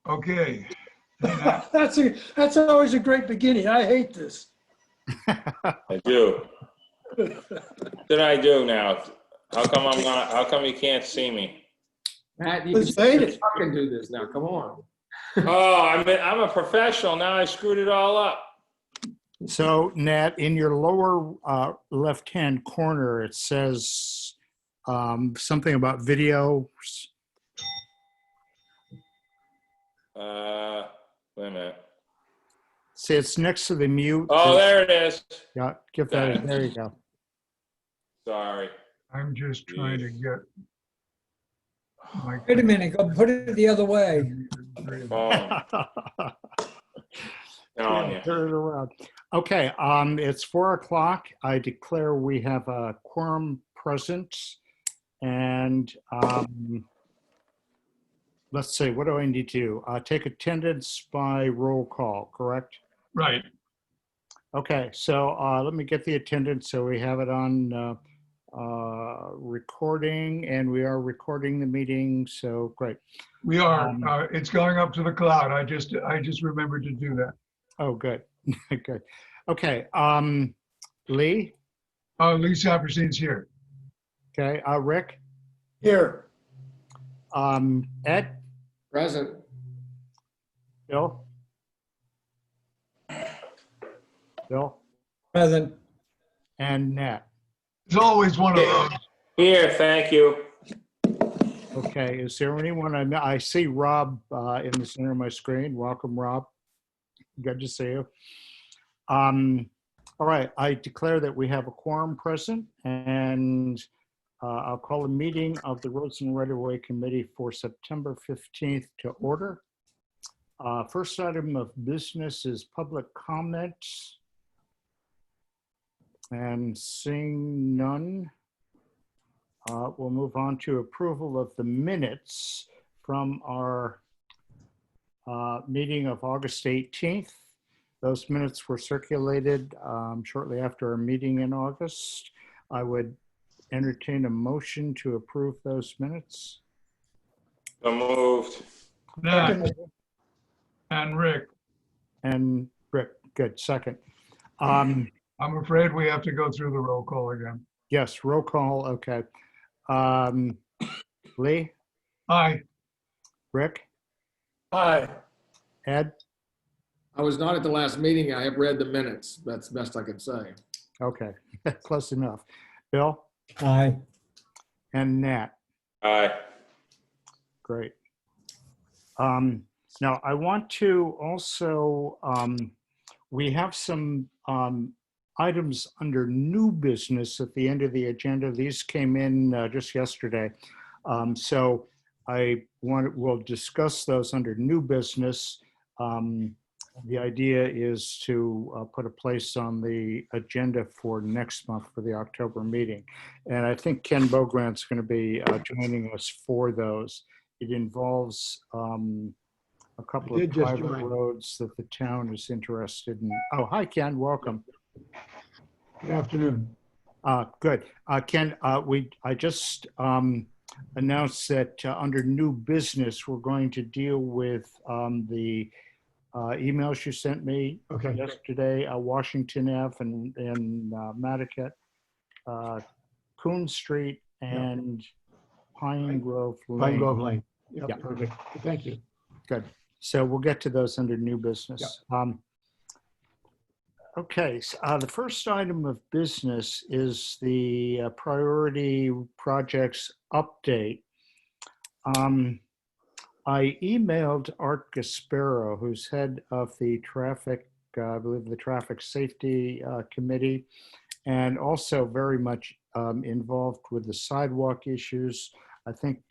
Okay. Hey, Nat. That's always a great beginning. I hate this. I do. What did I do now? How come I'm not, how come you can't see me? Matt, you Let's can hate it. fucking do this now. Come on. Oh, I'm a professional. Now I screwed it all up. So, Nat, in your lower left-hand corner, it says something about videos. Wait a minute. See, it's next to the mute. Oh, there it is. Yeah, give that. There you go. Sorry. I'm just trying to get my. Wait a minute, go put it the other way. Oh, telling you. Turn it around. Okay, it's 4 o'clock. I declare we have a quorum present, and let's see. What do I need to do? Take attendance by roll call. Correct? Right. Okay, so let me get the attendance so we have it on recording, and we are recording the meeting, so great. We are. It's going up to the cloud. I just remembered to do that. Oh, good. Good. Okay, Lee? Lee Saperstein's here. Okay, Rick? Here. Ed? Present. Bill? Bill? Present. And Nat? There's always one of those. Here, thank you. Okay, is there anyone I see Rob in the center of my screen. Welcome, Rob. Good to see you. All right, I declare that we have a quorum present, and I'll call a meeting of the Roads and Right-of-Way Committee for September 15th to order. First item of business is public comments. And seeing none, we'll move on to approval of the minutes from our meeting of August 18th. Those minutes were circulated shortly after our meeting in August. I would entertain a motion to approve those minutes. So moved. Nat and Rick. And Rick, good, second. I'm afraid we have to go through the roll call again. Yes, roll call, okay. Lee, Aye. Rick, Aye. Ed, I was not at the last meeting. I have read the minutes. That's the best I can say. okay, close enough. Bill Aye. and Nat. Aye. Great. Now, I want to also, we have some items under new business at the end of the agenda. These came in just yesterday. So we'll discuss those under new business. The idea is to put a place on the agenda for next month for the October meeting. And I think Ken Bogrant's going to be joining us for those. It involves a couple of private roads that the town is interested in. Oh, hi, Ken. Welcome. Good afternoon. Good. Ken, I just announced that under new business, we're going to deal with the emails you sent me yesterday, Washington Ave and Matticat, Coon Street and Pine Grove Lane. Pine Grove Lane. Yep, Yeah. perfect. Thank you. Good. So we'll get to those under new business. Okay, so, the first item of business is the priority projects update. I emailed Art Gasparo, who's head of the traffic, I believe the Traffic Safety Committee, and also very much involved with the sidewalk issues. I think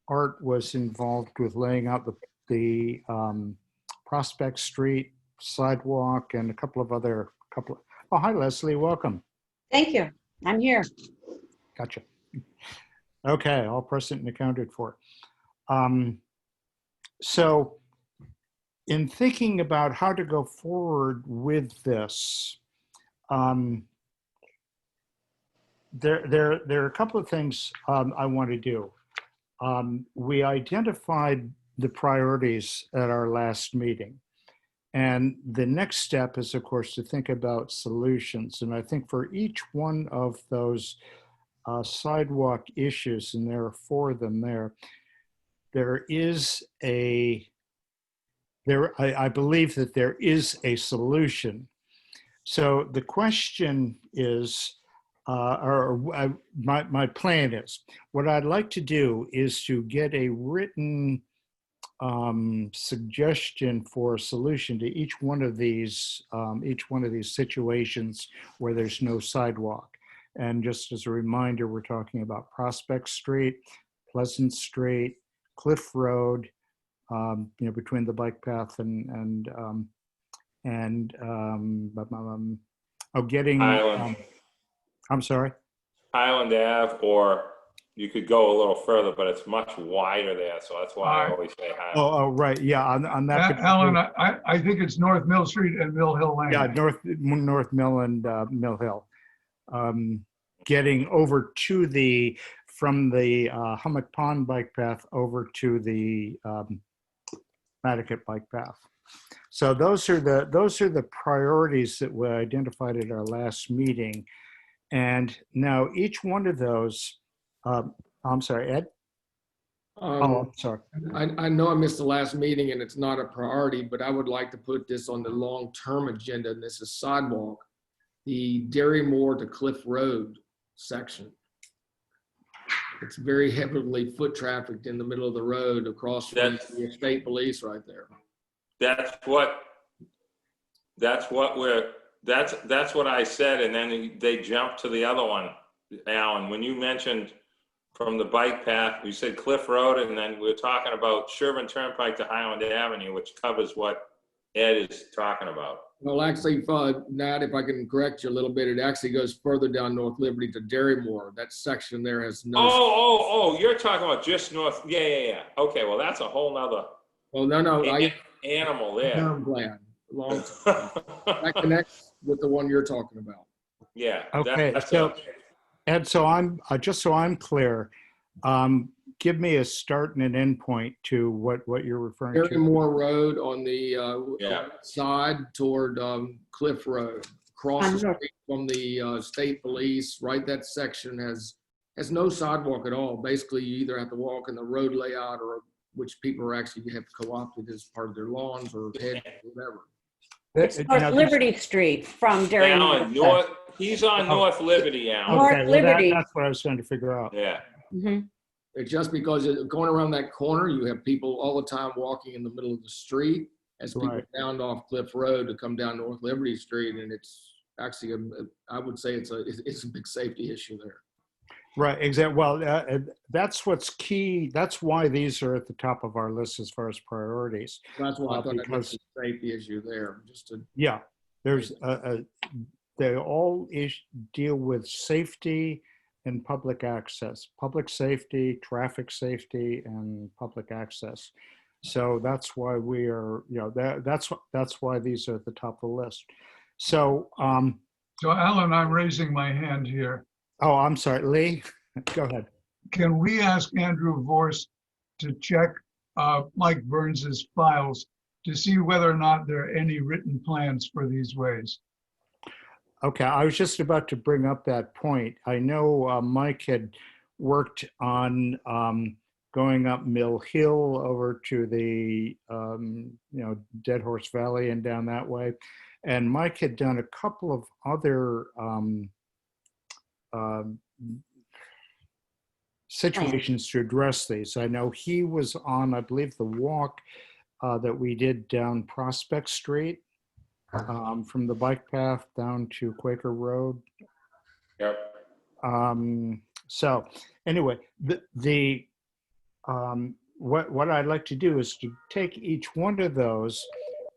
Art was involved with laying out the Prospect Street sidewalk and a couple of other oh, hi Leslie, welcome. Thank you. I'm here. Gotcha. Okay, all present and accounted for. So in thinking about how to go forward with this, there are a couple of things I want to do. We identified the priorities at our last meeting. And the next step is, of course, to think about solutions. And I think for each one of those sidewalk issues, and there are 4 of them there is I believe that there is a solution. So the question is, my plan is, what I'd like to do is to get a written suggestion for a solution to each one of these situations where there's no sidewalk. And just as a reminder, we're talking about Prospect Street, Pleasant Street, Cliff Road, between the bike path and getting. Island. I'm sorry. Highland Ave, or you could go a little further, but it's much wider there, so that's why I always say Highland. Oh, right. Yeah, on that. Alan, I think it's North Mill Street and Mill Hill Lane. Yeah, North Mill and Mill Hill. Getting over to from the Hummock Pond bike path over to the Matticat bike path. So those are the priorities that we identified at our last meeting. And now each one of those, I'm sorry, Ed? I'm sorry. I know I missed the last meeting and it's not a priority, but I would like to put this on the long-term agenda, and this is sidewalk, the Derrymore to Cliff Road section. It's very heavily foot trafficked in the middle of the road across from the state police right there. That's what I said, and then they jumped to the other one, Alan. When you mentioned from the bike path, you said Cliff Road, and then we were talking about Sherburne Turnpike to Highland Avenue, which covers what Ed is talking about. Well, actually, Nat, if I can correct you a little bit, it actually goes further down North Liberty to Derrymore. That section there has no. Oh, you're talking about just north. Yeah. Okay, well, that's a whole nother Well, no, animal there. term plan. Long term. That connects with the one you're talking about. Yeah. Okay, Ed, so I'm just so I'm clear, give me a start and an end point to what you're referring to. Derrymore Road on the side toward Cliff Road, across the street from the state police. Right, that section has no sidewalk at all. Basically, you either have to walk in the road layout, or which people actually have co-opted as part of their lawns or hedges or whatever. It's North Liberty Street from Derrymore. He's on North Liberty, Alan. North Liberty. That's what I was trying to figure out. Yeah. Mhm. It's just because going around that corner, you have people all the time walking in the middle of the street as people Right. bound off Cliff Road to come down North Liberty Street, and it's actually I would say it's a big safety issue there. Right, exactly. Well, that's what's key. That's why these are at the top of our list as far as priorities. That's why I thought that was because- a safety issue there. Just to Yeah, there's they all deal with safety and public access, public safety, traffic safety, and public access. So that's why we are, that's why these are at the top of the list. So, So Alan, I'm raising my hand here. oh, I'm sorry, Lee, go ahead. Can we ask Andrew Vorse to check Mike Burns's files to see whether or not there are any written plans for these ways? Okay, I was just about to bring up that point. I know Mike had worked on going up Mill Hill over to the, Dead Horse Valley and down that way. And Mike had done a couple of other situations to address these. I know he was on, I believe, the walk that we did down Prospect Street. From the bike path down to Quaker Road. Yep. So anyway, what I'd like to do is to take each one of those,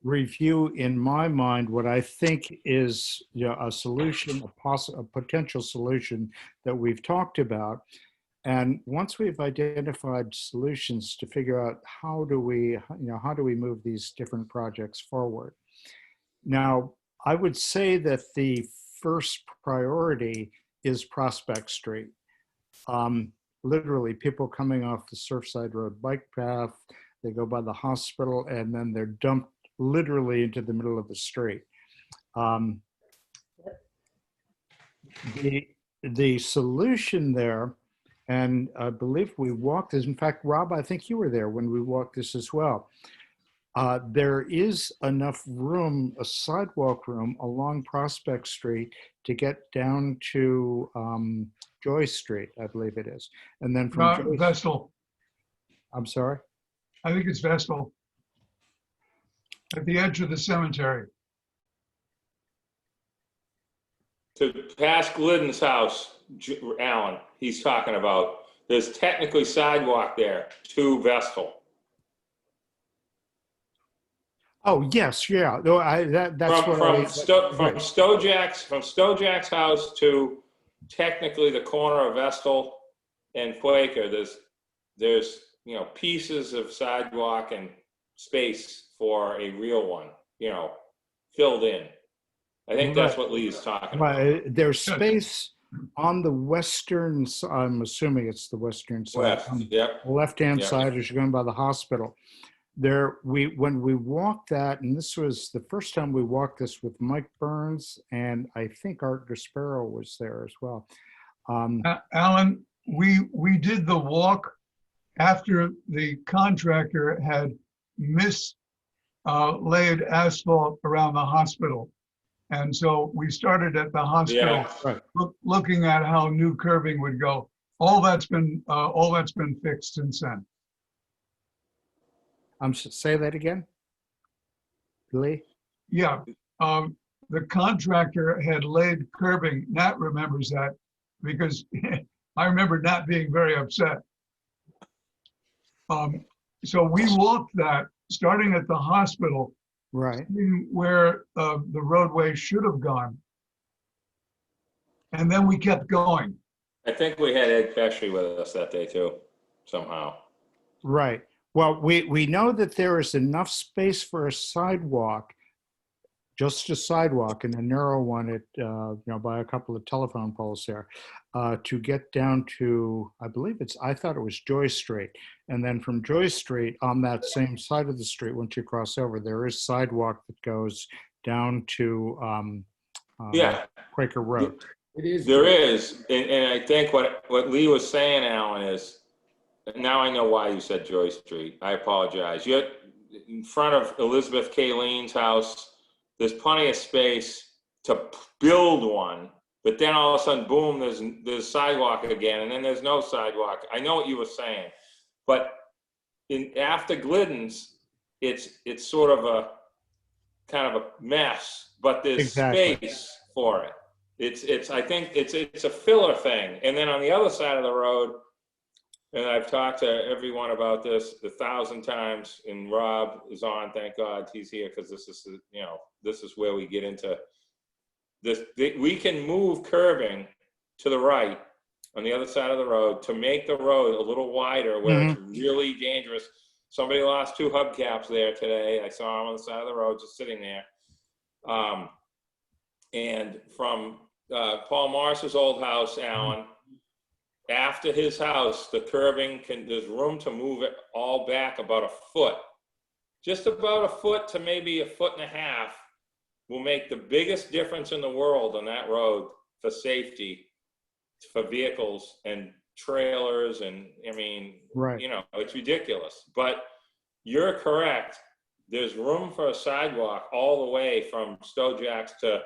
review in my mind what I think is a solution, a potential solution that we've talked about. And once we've identified solutions, to figure out how do we move these different projects forward. Now, I would say that the first priority is Prospect Street. Literally, people coming off the Surfside Road bike path, they go by the hospital, and then they're dumped literally into the middle of the street. The solution there, and I believe we walked this, in fact, Rob, I think you were there when we walked this as well. There is enough room, a sidewalk room along Prospect Street to get down to Joy Street, I believe it is. And then from Joy, Vestal. I'm sorry? I think it's Vestal. At the edge of the cemetery. To past Glidden's house, Alan, he's talking about, there's technically sidewalk there to Vestal. Oh, yes, yeah. No, that's From Stojack's house to technically the corner of Vestal and Quaker, there's pieces of sidewalk and space for a real one, filled in. I think that's what Lee's talking about. There's space on the western, I'm assuming it's the western side. West, yep. Left-hand Yep. side as you're going by the hospital. When we walked that, and this was the first time we walked this with Mike Burns, and I think Art Gasparo was there as well. Alan, we did the walk after the contractor had laid asphalt around the hospital. And so we started at the hospital, Yeah. Right. looking at how new curbing would go. All that's been fixed since then. Say that again, Lee? Yeah, the contractor had laid curbing. Nat remembers that because I remember Nat being very upset. So we walked that starting at the hospital, Right. where the roadway should have gone. And then we kept going. I think we had Ed Pesci with us that day too, somehow. Right. Well, we know that there is enough space for a sidewalk, just a sidewalk, and a narrow one at by a couple of telephone poles there, to get down to, I thought it was Joy Street. And then from Joy Street, on that same side of the street, once you cross over, there is sidewalk that goes down to Yeah. Quaker Road. It is. There is, and I think what Lee was saying, Alan, is, now I know why you said Joy Street. I apologize. You're in front of Elizabeth Kayleen's house. There's plenty of space to build one, but then all of a sudden, boom, there's sidewalk again, and then there's no sidewalk. I know what you were saying, but after Glidden's, it's sort of a kind of a mess, but there's Exactly. space for it. I think it's a filler thing. And then on the other side of the road, and I've talked to everyone about this 1,000 times, and Rob is on, thank God he's here, because this is where we get into this. We can move curbing to the right on the other side of the road to make the road a little wider where it's really dangerous. Somebody lost 2 hubcaps there today. I saw them on the side of the road just sitting there. And from Paul Morris's old house, Alan, after his house, the curbing there's room to move it all back about a foot. Just about a foot to maybe a foot and a half will make the biggest difference in the world on that road for safety, for vehicles and trailers. And I mean, Right. it's ridiculous, but you're correct. There's room for a sidewalk all the way from Stojack's to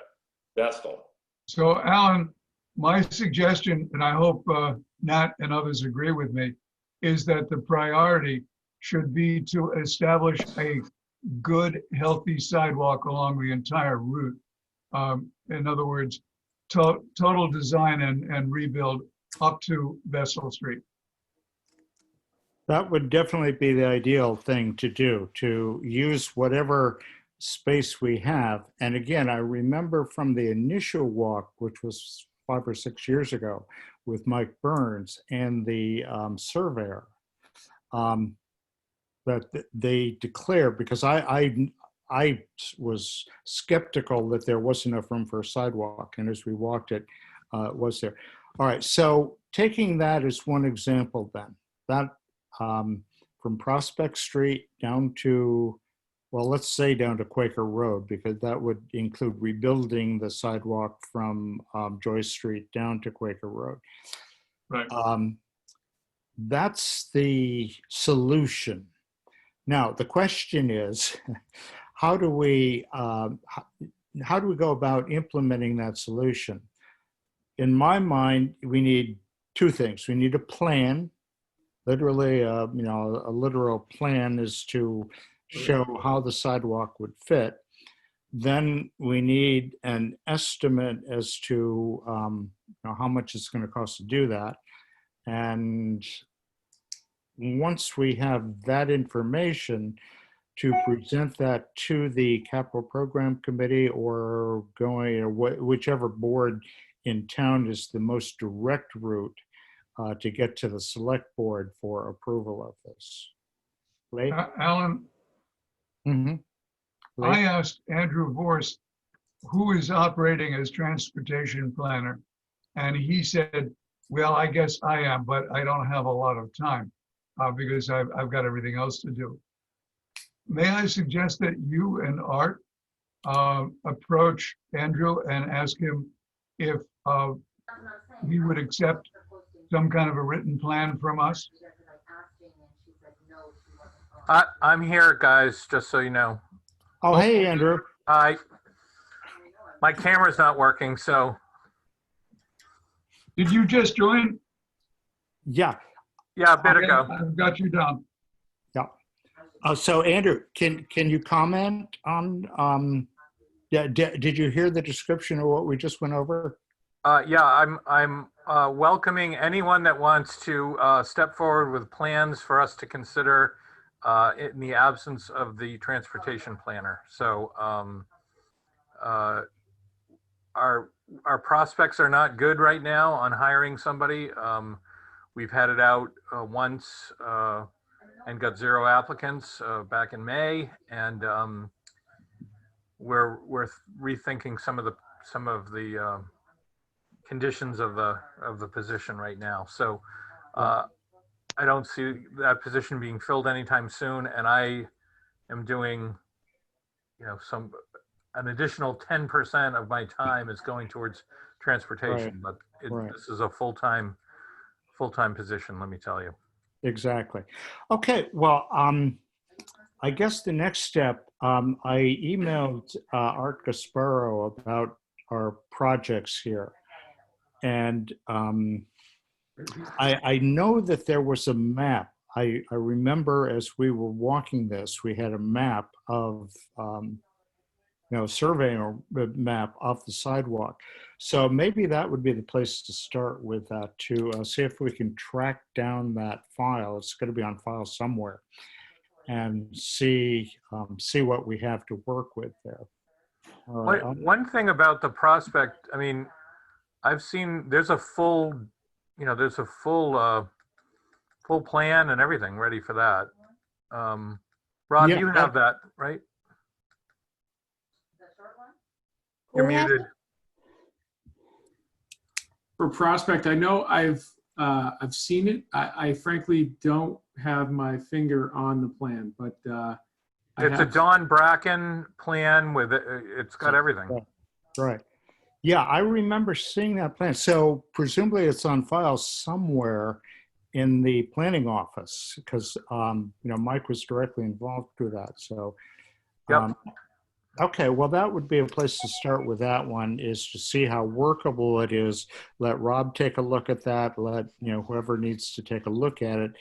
Vestal. So Alan, my suggestion, and I hope Nat and others agree with me, is that the priority should be to establish a good, healthy sidewalk along the entire route. In other words, total design and rebuild up to Vestal Street. That would definitely be the ideal thing to do, to use whatever space we have. And again, I remember from the initial walk, which was 5 or 6 years ago with Mike Burns and the surveyor, that they declared, because I was skeptical that there wasn't enough room for a sidewalk. And as we walked it, was there. All right, so taking that as one example then, that from Prospect Street down to, well, let's say down to Quaker Road, because that would include rebuilding the sidewalk from Joyce Street down to Quaker Road. Right. That's the solution. Now, the question is, how do we go about implementing that solution? In my mind, we need two things. We need a plan, literally, a literal plan is to show how the sidewalk would fit. Then we need an estimate as to how much it's going to cost to do that. And once we have that information, to present that to the capital program committee or whichever board in town is the most direct route to get to the select board for approval of this. Lee? Alan, Mhm. Lee? I asked Andrew Vorst, who is operating as transportation planner, and he said, well, I guess I am, but I don't have a lot of time because I've got everything else to do. May I suggest that you and Art approach Andrew and ask him if he would accept some kind of a written plan from us? I'm here, guys, just so you know. Oh, hey, Andrew. My camera's not working, so Did you just join? Yeah. yeah, a bit Okay, ago. I've got you down. So Andrew, can you comment on, did you hear the description of what we just went over? Yeah, I'm welcoming anyone that wants to step forward with plans for us to consider in the absence of the transportation planner. So our prospects are not good right now on hiring somebody. We've had it out once and got 0 applicants back in May, and we're rethinking some of the conditions of the position right now. So I don't see that position being filled anytime soon, and I am doing, an additional 10% of my time is going towards transportation, but this is a full-time position, let me tell you. Exactly. Okay, well, I guess the next step, I emailed Art Gasparo about our projects here. And I know that there was a map. I remember as we were walking this, we had a map of, surveying or map off the sidewalk. So maybe that would be the place to start with that, to see if we can track down that file. It's going to be on file somewhere, and see what we have to work with there. All right. One thing about the prospect, I mean, I've seen there's a full full plan and everything ready for that. Rob, Yeah, you have that, right? You're muted. For Prospect, I know I've seen it. I frankly don't have my finger on the plan, but It's a Don Bracken plan with it's got everything. Right. Yeah, I remember seeing that plan. So presumably it's on file somewhere in the planning office, because Mike was directly involved with that. So Yep. Okay, well, that would be a place to start with that one, is to see how workable it is. Let Rob take a look at that. Let whoever needs to take a look at it,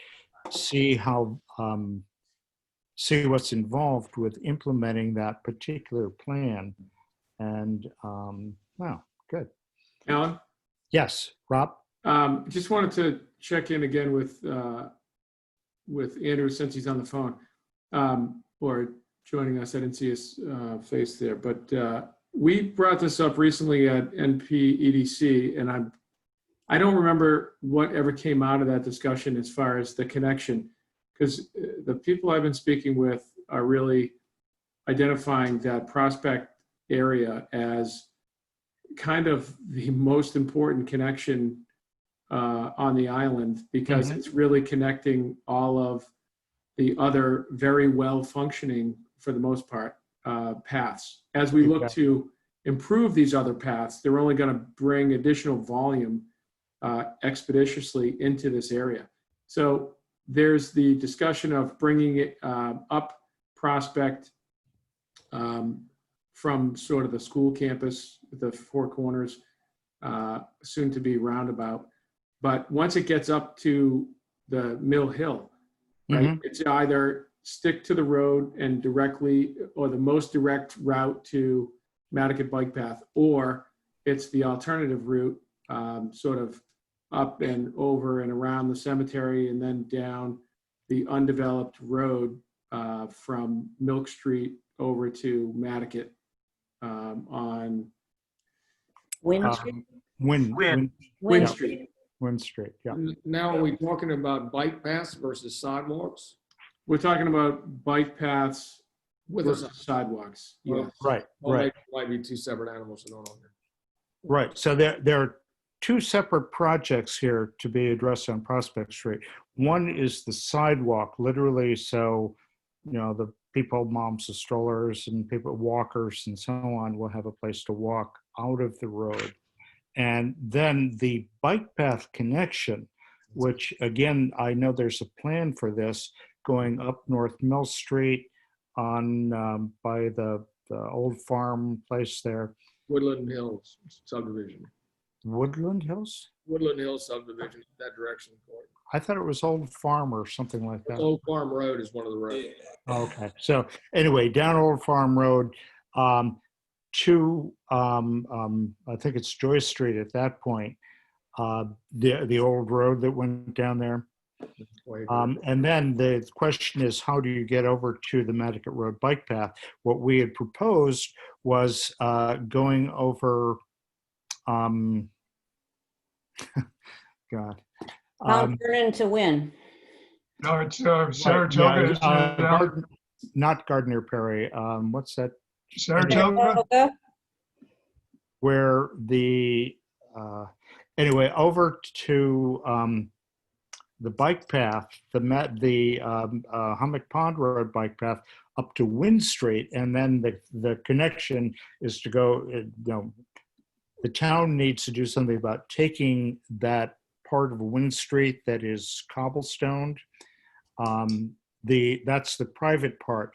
see how see what's involved with implementing that particular plan. And wow, good. Alan, Yes, Rob. just wanted to check in again with Andrew since he's on the phone, or joining us. I didn't see his face there, but we brought this up recently at NPEDC, and I don't remember what ever came out of that discussion as far as the connection, because the people I've been speaking with are really identifying that Prospect area as kind of the most important connection on the island, because it's really connecting all of the other very well functioning, for the most part, paths. As we look to improve these other paths, they're only going to bring additional volume expeditiously into this area. So there's the discussion of bringing it up Prospect from sort of the school campus, the Four Corners, soon to be roundabout. But once it gets up to the Mill Hill, right, it's either stick to the road and directly, or the most direct route to Mattocket Bike Path, or it's the alternative route, sort of up and over and around the cemetery and then down the undeveloped road from Milk Street over to Mattocket on Wynn Street? Wynn Street. Wynn Street, yeah. Now, are we talking about bike paths versus sidewalks? We're talking about bike paths With versus us, sidewalks. Yeah. Right, well, right, might be two separate animals that don't here. right. So there are two separate projects here to be addressed on Prospect Street. One is the sidewalk, literally, so, the people, moms with strollers and people, walkers and so on, will have a place to walk out of the road. And then the bike path connection, which again, I know there's a plan for this, going up North Mill Street on by the old farm place there. Woodland Hills subdivision. Woodland Hills? Woodland Hills subdivision, that direction. I thought it was Old Farm or something like that. Old Farm Road is one of the roads. Okay, so anyway, down Old Farm Road to, I think it's Joyce Street at that point, the old road that went down there. And then the question is, how do you get over to the Mattocket Road bike path? What we had proposed was going over, God. Mount Vernon to Wynn. No, it's Saratoga. isn't it now? Not Gardner Perry. What's that? Saratoga? Saratoga? Where the, anyway, over to the bike path, the Hummock Pond Road bike path up to Wynn Street, and then the connection is to go, the town needs to do something about taking that part of Wynn Street that is cobblestoned. That's the private part.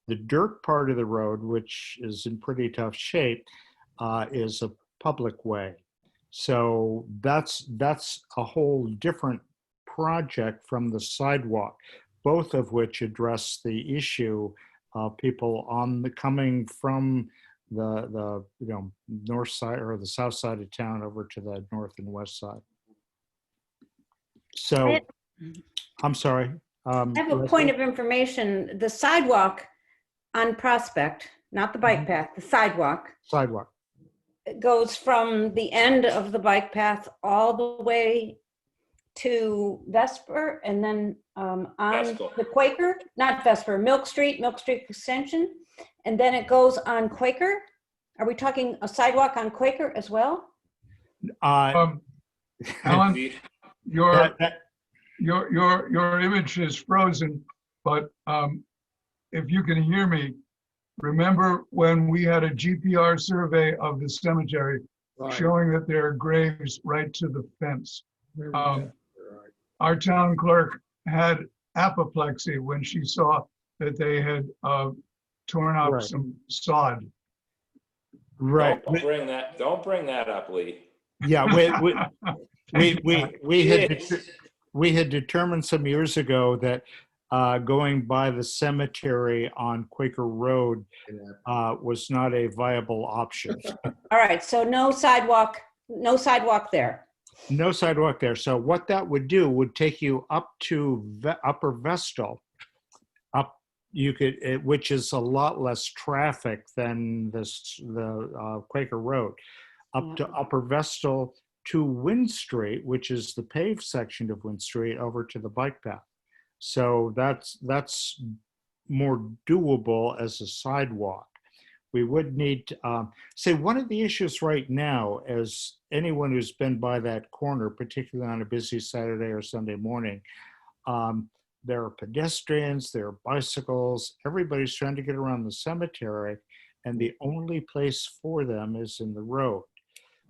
The dirt part of the road, which is in pretty tough shape, is a public way. So that's a whole different project from the sidewalk, both of which address the issue of people coming from the north side or the south side of town over to the north and west side. So, I'm sorry. I have a point of information. The sidewalk on Prospect, not the bike path, the sidewalk, goes from the end of the bike path all the way to Vesper and then on Vestal. the Quaker, not Vesper, Milk Street Extension. And then it goes on Quaker. Are we talking a sidewalk on Quaker as well? Alan, your image is frozen, but if you can hear me, remember when we had a GPR survey of the cemetery showing that there are graves right to the fence. Our town clerk had apoplexy when she saw that they had torn up some sod. Right. Don't bring that up, Lee. Yeah, we had determined some years ago that going by the cemetery on Quaker Road was not a viable option. All right, so no sidewalk there. No sidewalk there. So what that would do would take you up to Upper Vestal, which is a lot less traffic than the Quaker Road, up to Upper Vestal to Wynn Street, which is the paved section of Wynn Street, over to the bike path. So that's more doable as a sidewalk. We would need to, say one of the issues right now, as anyone who's been by that corner, particularly on a busy Saturday or Sunday morning, there are pedestrians, there are bicycles, everybody's trying to get around the cemetery, and the only place for them is in the road.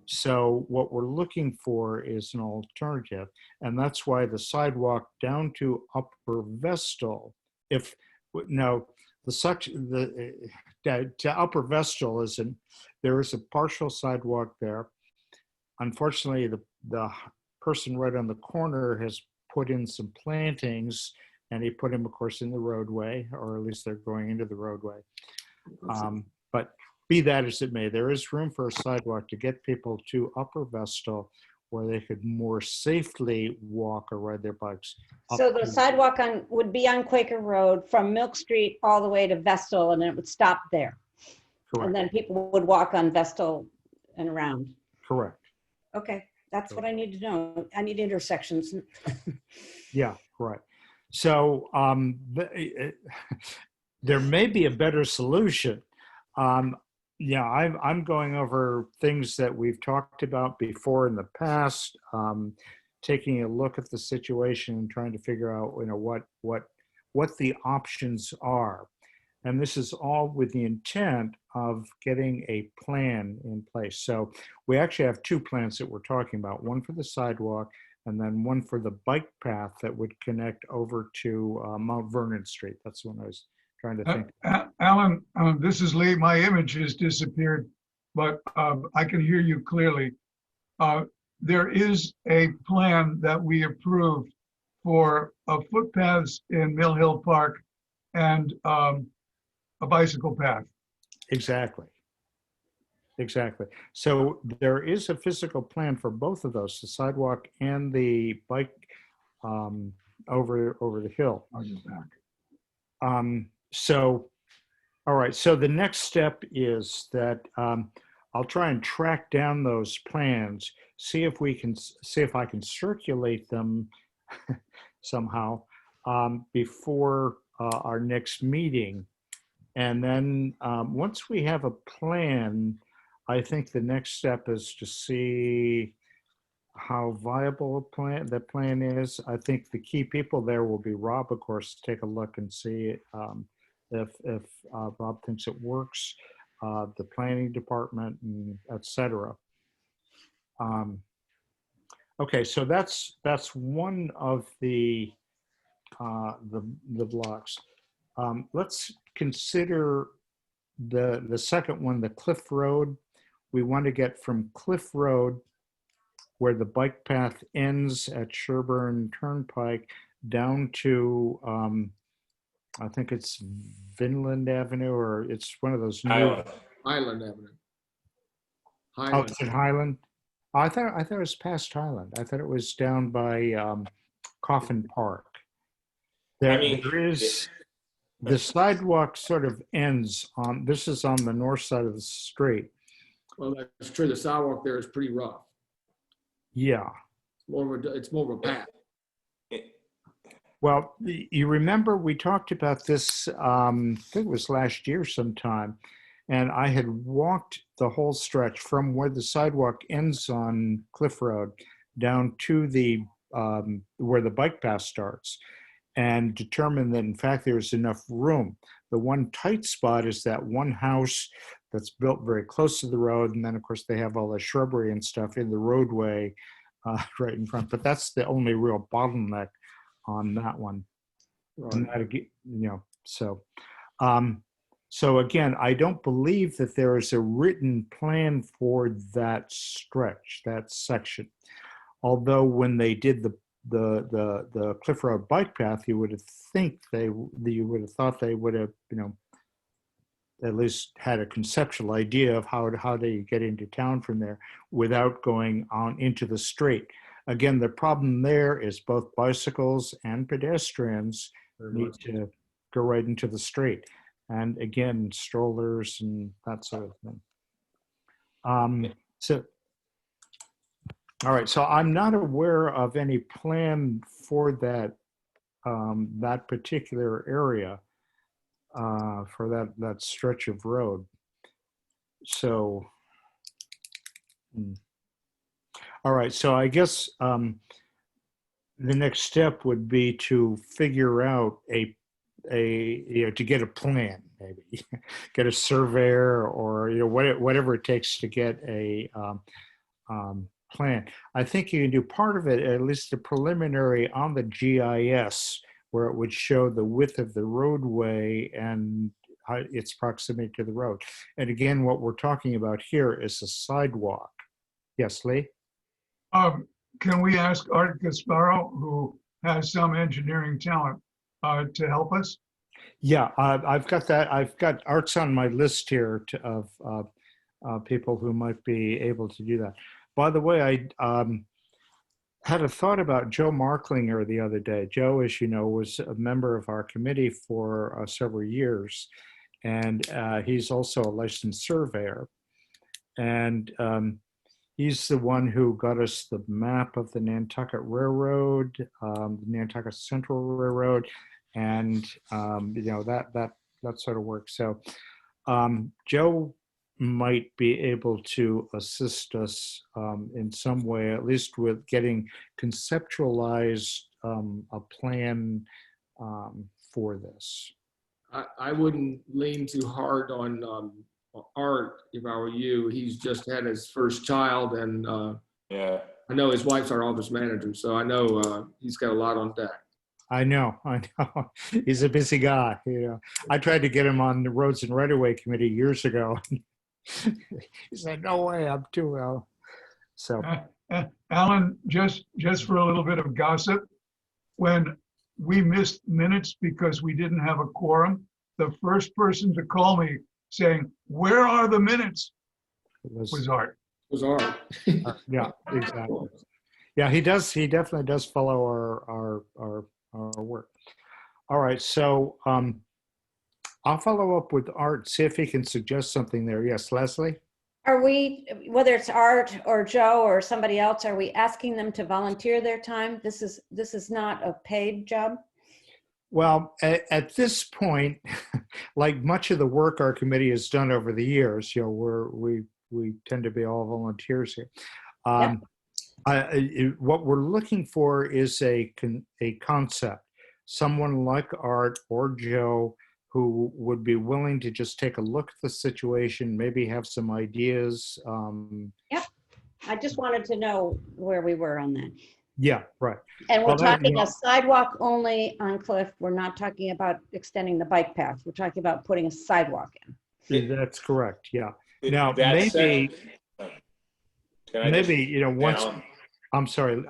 So what we're looking for is an alternative, and that's why the sidewalk down to Upper Vestal, now the section to Upper Vestal there is a partial sidewalk there. Unfortunately, the person right on the corner has put in some plantings, and he put them, of course, in the roadway, or at least they're going into the roadway. But be that as it may, there is room for a sidewalk to get people to Upper Vestal where they could more safely walk or ride their bikes. So the sidewalk would be on Quaker Road from Milk Street all the way to Vestal, and it would stop there. Correct. And then people would walk on Vestal and around. Correct. Okay, that's what I need to know. I need intersections. Yeah, right. So there may be a better solution. Yeah, I'm going over things that we've talked about before in the past, taking a look at the situation and trying to figure out, what the options are. And this is all with the intent of getting a plan in place. So we actually have two plans that we're talking about, one for the sidewalk and then one for the bike path that would connect over to Mount Vernon Street. That's what I was trying to think. Alan, this is Lee. My image has disappeared, but I can hear you clearly. There is a plan that we approved for footpaths in Mill Hill Park and a bicycle path. Exactly. So there is a physical plan for both of those, the sidewalk and the bike over the hill. I'll get back. So, all right. So the next step is that I'll try and track down those plans, see if I can circulate them somehow before our next meeting. And then once we have a plan, I think the next step is to see how viable the plan is. I think the key people there will be Rob, of course, to take a look and see if Rob thinks it works, the planning department, and et cetera. Okay, so that's one of the blocks. Let's consider the second one, the Cliff Road. We want to get from Cliff Road, where the bike path ends at Sherburne Turnpike, down to I think it's Vinland Avenue, or it's one of those new Highland Avenue. Oh, is it Highland? I thought it was past Highland. I thought it was down by Coffin Park. There is the sidewalk sort of ends on. This is on the north side of the street. Well, that's true. The sidewalk there is pretty rough. Yeah. It's more of a path. Well, you remember we talked about this, I think it was last year sometime, and I had walked the whole stretch from where the sidewalk ends on Cliff Road down to the where the bike path starts, and determined that in fact there's enough room. The one tight spot is that one house that's built very close to the road, and then of course they have all the shrubbery and stuff in the roadway right in front. But that's the only real bottleneck on that one. Right. So again, I don't believe that there is a written plan for that stretch, that section. Although when they did the Cliff Road bike path, you would have thought they would have, at least had a conceptual idea of how they get into town from there without going on into the street. Again, the problem there is both bicycles and pedestrians need to go right into the street. And again, strollers and that sort of thing. All right, so I'm not aware of any plan for that that particular area for that stretch of road. So, all right, so I guess The next step would be to figure out to get a plan, maybe get a surveyor or, whatever it takes to get a plan. I think you can do part of it, at least the preliminary on the GIS, where it would show the width of the roadway and its proximity to the road. And again, what we're talking about here is a sidewalk. Yes, Lee? Can we ask Art Gasparo, who has some engineering talent, to help us? Yeah, I've got that. I've got Art's on my list here of people who might be able to do that. By the way, I had a thought about Joe Marklinger the other day. Joe, as you know, was a member of our committee for several years, and he's also a licensed surveyor. And he's the one who got us the map of the Nantucket Railroad, the Nantucket Central Railroad, and that sort of work. So Joe might be able to assist us in some way, at least with getting conceptualized a plan for this. I wouldn't lean too hard on Art if I were you. He's just had his first child, and Yeah. I know his wife's our office manager, so I know he's got a lot on deck. I know. He's a busy guy. I tried to get him on the Roads and Right-of-Way Committee years ago. He said, "No way, I'm too well." So, Alan, just for a little bit of gossip, when we missed minutes because we didn't have a quorum, the first person to call me saying, "Where are the minutes?" was Art. It was Art. yeah, exactly. Yeah, he does. He definitely does follow our work. All right, so I'll follow up with Art, see if he can suggest something there. Yes, Leslie? Are we, whether it's Art or Joe or somebody else, are we asking them to volunteer their time? This is not a paid job? Well, at this point, like much of the work our committee has done over the years, we tend to be all volunteers here. Yep. What we're looking for is a concept, someone like Art or Joe who would be willing to just take a look at the situation, maybe have some ideas. Yep. I just wanted to know where we were on that. Yeah, right. And we're Well, that- talking a sidewalk only on Cliff. We're not talking about extending the bike path. We're talking about putting a sidewalk in. That's correct. Yeah. Now, That maybe, section- Can I just- maybe, once, Alan, I'm sorry,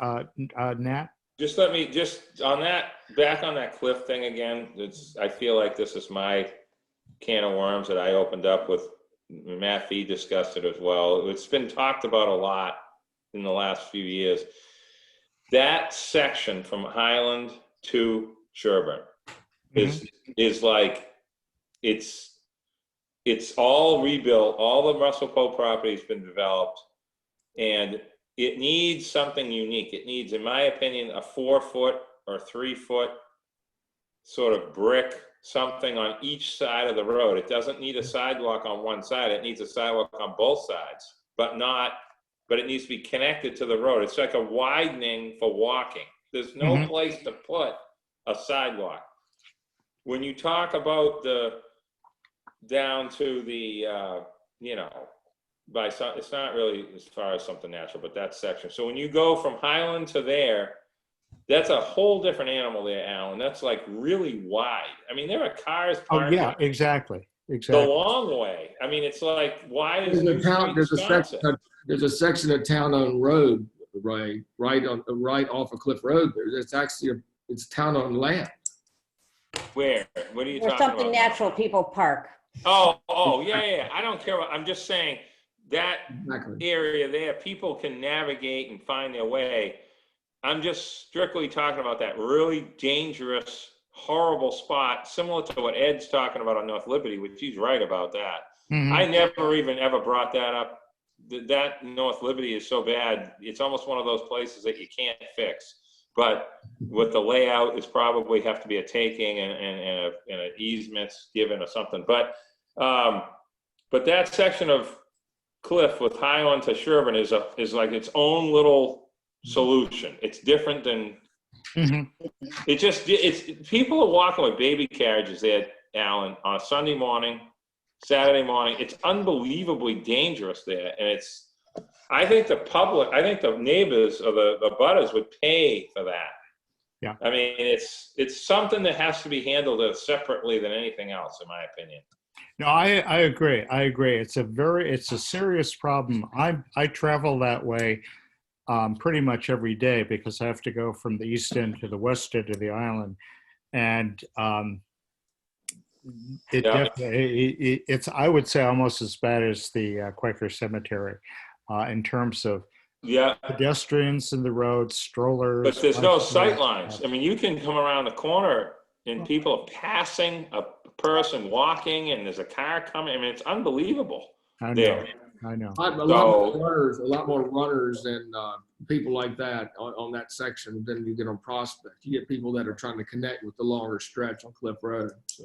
Nat? Just let me, just on that, back on that Cliff thing again, I feel like this is my can of worms that I opened up with. Matt Fee discussed it as well. It's been talked about a lot in the last few years. That section from Highland to Sherburne is like, it's all rebuilt. All the Russell Poe property has been developed, and it needs something unique. It needs, in my opinion, a 4-foot or 3-foot sort of brick, something on each side of the road. It doesn't need a sidewalk on one side. It needs a sidewalk on both sides, but it needs to be connected to the road. It's like a widening for walking. There's no place to put a sidewalk. When you talk about down to the, it's not really as far as something natural, but that section. So when you go from Highland to there, that's a whole different animal there, Alan. That's like really wide. I mean, there are cars parked. Oh, yeah, exactly. The long way. I mean, it's like, why is there's a section of town-owned road, right off of Cliff Road. It's actually it's town-owned land. Where? What are you There's talking something about? natural people park. Oh, yeah. I don't care. I'm just saying that Exactly. area there, people can navigate and find their way. I'm just strictly talking about that really dangerous, horrible spot, similar to what Ed's talking about on North Liberty, which he's right about that. I never even ever brought that up. That North Liberty is so bad. It's almost one of those places that you can't fix. But with the layout, it's probably have to be a taking and an easement given or something. But that section of Cliff with Highland to Sherburne is like its own little solution. It's different than Mhm. People are walking with baby carriages there, Alan, on a Sunday morning, Saturday morning. It's unbelievably dangerous there. And I think the neighbors or the butters would pay for that. Yeah. I mean, it's something that has to be handled separately than anything else, in my opinion. No, I agree. I agree. It's a serious problem. I travel that way pretty much every day because I have to go from the east end to the west end of the island, and it's I would say almost as bad as the Quaker Cemetery in terms of pedestrians in the road, strollers. But there's no sight lines. I mean, you can come around the corner and people are passing a person walking, and there's a car coming. I mean, it's unbelievable. I know. There. I know. A lot more runners than people like that on that section than you get on Prospect. You get people that are trying to connect with the longer stretch on Cliff Road. So.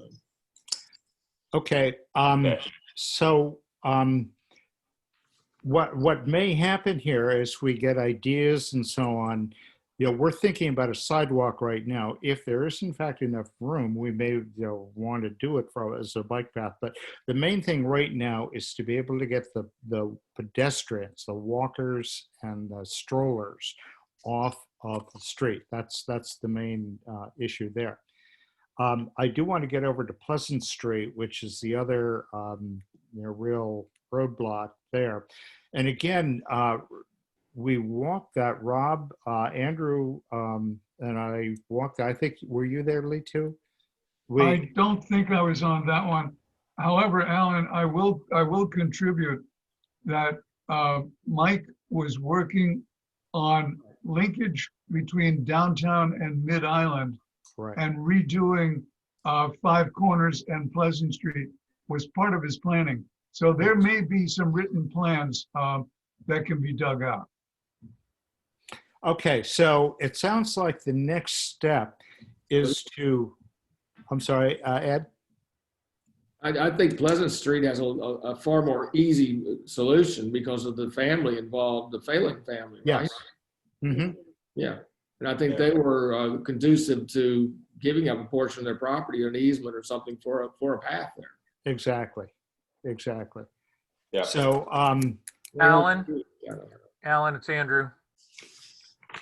Okay. So what may happen here is we get ideas and so on. You know, we're thinking about a sidewalk right now. If there is in fact enough room, we may want to do it as a bike path. But the main thing right now is to be able to get the pedestrians, the walkers and the strollers off of the street. That's the main issue there. I do want to get over to Pleasant Street, which is the other real roadblock there. And again, we walked that, Rob, Andrew, and I walked. I think, were you there, Lee, too? I don't think I was on that one. However, Alan, I will contribute that Mike was working on linkage between downtown and Mid-Island, right, and redoing Five Corners and Pleasant Street was part of his planning. So there may be some written plans that can be dug out. Okay, so it sounds like the next step is to, I'm sorry, Ed? I think Pleasant Street has a far more easy solution because of the family involved, the Phelan family, right? Yes. Mm-hmm. Yeah, and I think they were conducive to giving up a portion of their property or an easement or something for a path there. Exactly. Yeah. So, Alan, it's Andrew.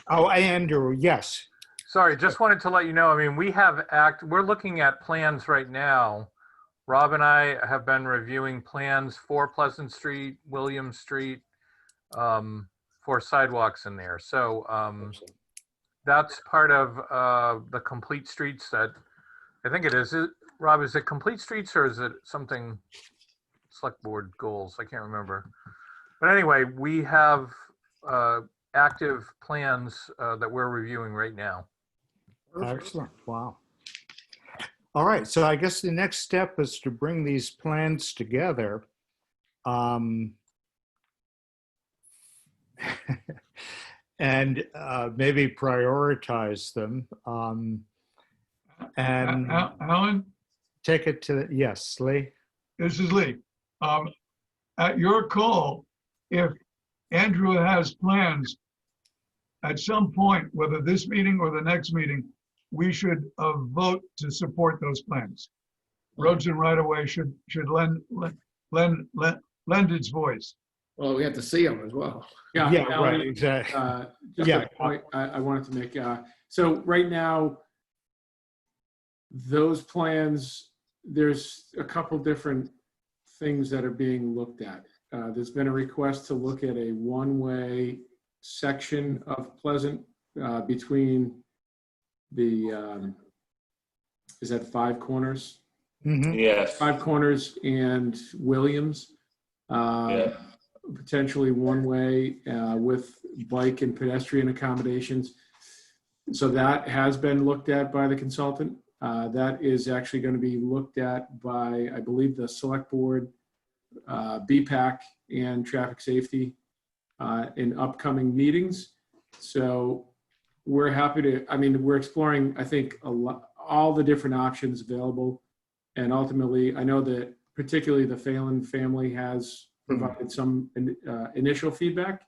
Oh, Andrew, yes. Sorry, just wanted to let you know, I mean, we're looking at plans right now. Rob and I have been reviewing plans for Pleasant Street, William Street, for sidewalks in there. So that's part of the Complete Streets that, I think it is. Rob, is it Complete Streets or is it something select board goals? I can't remember. But anyway, we have active plans that we're reviewing right now. Excellent. Wow. All right. So I guess the next step is to bring these plans together. And maybe prioritize them. And Alan? Take it to, yes, Lee? This is Lee. At your call, if Andrew has plans, at some point, whether this meeting or the next meeting, we should vote to support those plans. Roads and right-of-way should lend its voice. Well, we have to see them as well. Yeah, Alan, right, exactly. Just a point I wanted to make. So right now, those plans, there's a couple different things that are being looked at. There's been a request to look at a one-way section of Pleasant between the, is that Five Corners? Mm-hmm. Yes. Five Corners and Williams. Potentially one way with bike and pedestrian accommodations. So that has been looked at by the consultant. That is actually going to be looked at by, I believe, the select board, BPAC, and traffic safety in upcoming meetings. So we're happy to, I mean, we're exploring, I think, all the different options available. And ultimately, I know that particularly the Phelan family has provided some initial feedback.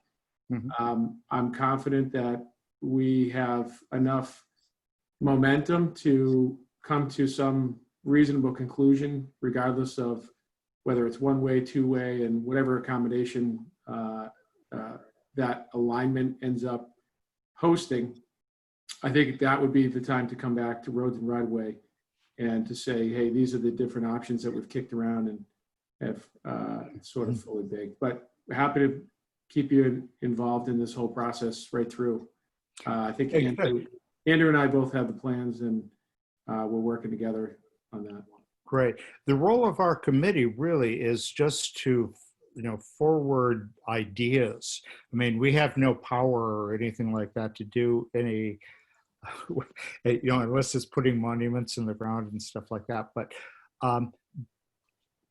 Mm-hmm. I'm confident that we have enough momentum to come to some reasonable conclusion, regardless of whether it's one way, two way, and whatever accommodation that alignment ends up hosting. I think that would be the time to come back to Roads and Right of Way and to say, hey, these are the different options that we've kicked around and have sort of fully baked. But happy to keep you involved in this whole process right through. I think Andrew and I both have the plans, and we're working together on that. Great. The role of our committee really is just to, forward ideas. I mean, we have no power or anything like that to do any, unless it's putting monuments in the ground and stuff like that. But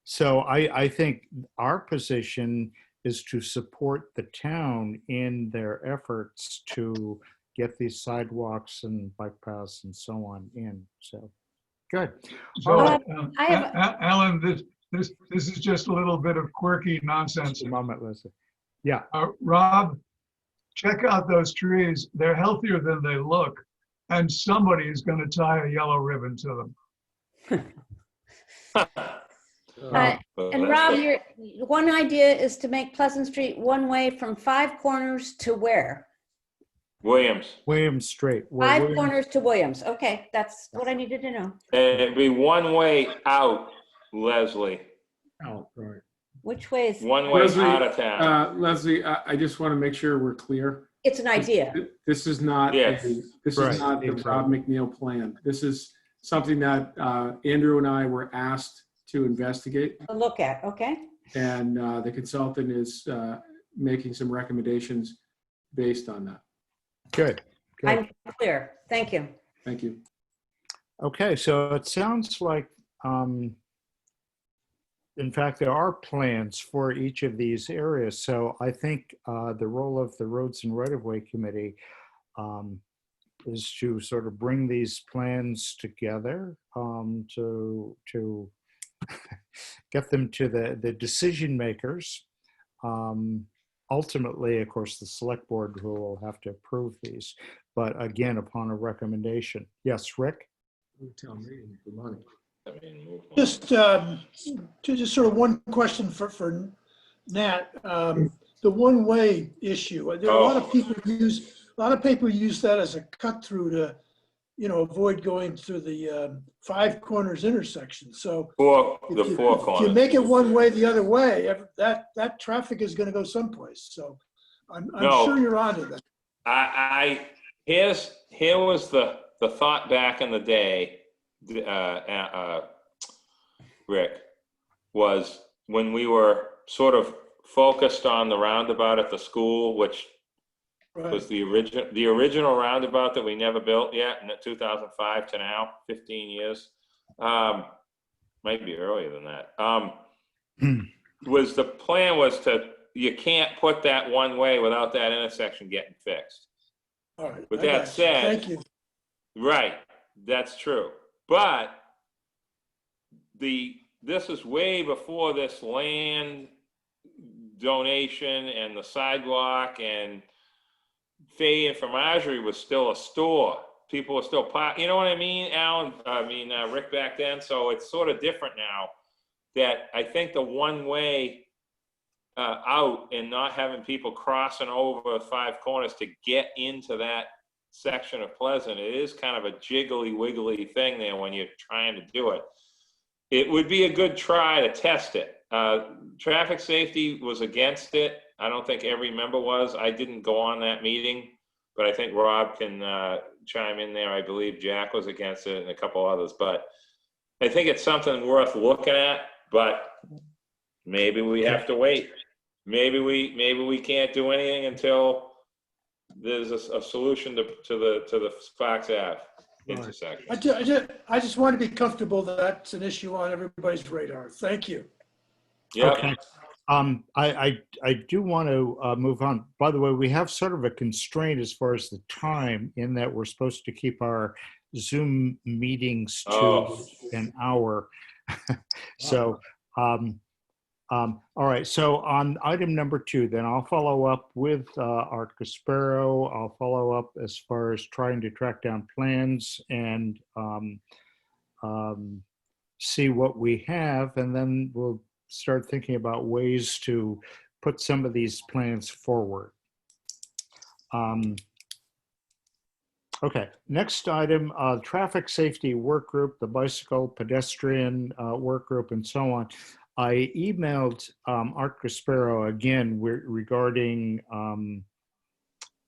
so I think our position is to support the town in their efforts to get these sidewalks and bike paths and so on in. So, good. So, I have- Alan, this is just a little bit of quirky nonsense. A moment, Leslie. Yeah. Rob, check out those trees. They're healthier than they look, and somebody is going to tie a yellow ribbon to them. And Rob, your one idea is to make Pleasant Street one way from Five Corners to where? Williams. Williams Street. Five Corners to Williams. Okay, that's what I needed to know. And it'd be one way out, Leslie. Oh, right. Which way is? One way Leslie, out of town. Leslie, I just want to make sure we're clear. It's an idea. This is not, Yes. this Right, is not the exactly. Rob McNeil plan. This is something that Andrew and I were asked to investigate. To look at, okay? And the consultant is making some recommendations based on that. Good. Good. I'm clear. Thank you. Thank you. Okay, so it sounds like, in fact, there are plans for each of these areas. So I think the role of the Roads and Right-of-Way Committee is to sort of bring these plans together to get them to the decision makers. Ultimately, of course, the select board who will have to approve these, but again, upon a recommendation. Yes, Rick? Town meeting for money. I mean, move on. Just sort of one question for Nat. The one-way issue. There are a lot of people use that as a cut through to, avoid going through the Five Corners intersection. So The if four you corners. make it one way the other way, that traffic is going to go someplace. So I'm No. sure you're onto that. Here was the thought back in the day, Rick, was when we were sort of focused on the roundabout at the school, which Right. was the original roundabout that we never built yet, in 2005 to now, 15 years. Might be earlier than that. The plan was you can't put that one way without that intersection getting fixed. All right. With I that got you. said- Thank you. Right, that's true. But this is way before this land donation and the sidewalk, and Fay and Fromagerie was still a store. People were still you know what I mean, Alan? Rick, back then. So it's sort of different now, that I think the one way out and not having people crossing over Five Corners to get into that section of Pleasant, it is kind of a jiggly wiggly thing there when you're trying to do it. It would be a good try to test it. Traffic safety was against it. I don't think every member was. I didn't go on that meeting, but I think Rob can chime in there. I believe Jack was against it and a couple others, but I think it's something worth looking at, but maybe we have to wait. Maybe we can't do anything until there's a solution to the Fox Ave intersection. I just want to be comfortable that that's an issue on everybody's radar. Thank you. Yeah. Okay. I do want to move on. By the way, we have sort of a constraint as far as the time, in that we're supposed to keep our Zoom meetings to an hour. So All right, so on item number 2, then I'll follow up with Art Caspero. I'll follow up as far as trying to track down plans and see what we have, and then we'll start thinking about ways to put some of these plans forward. Okay, next item, traffic safety work group, the bicycle pedestrian work group, and so on. I emailed Art Caspero again regarding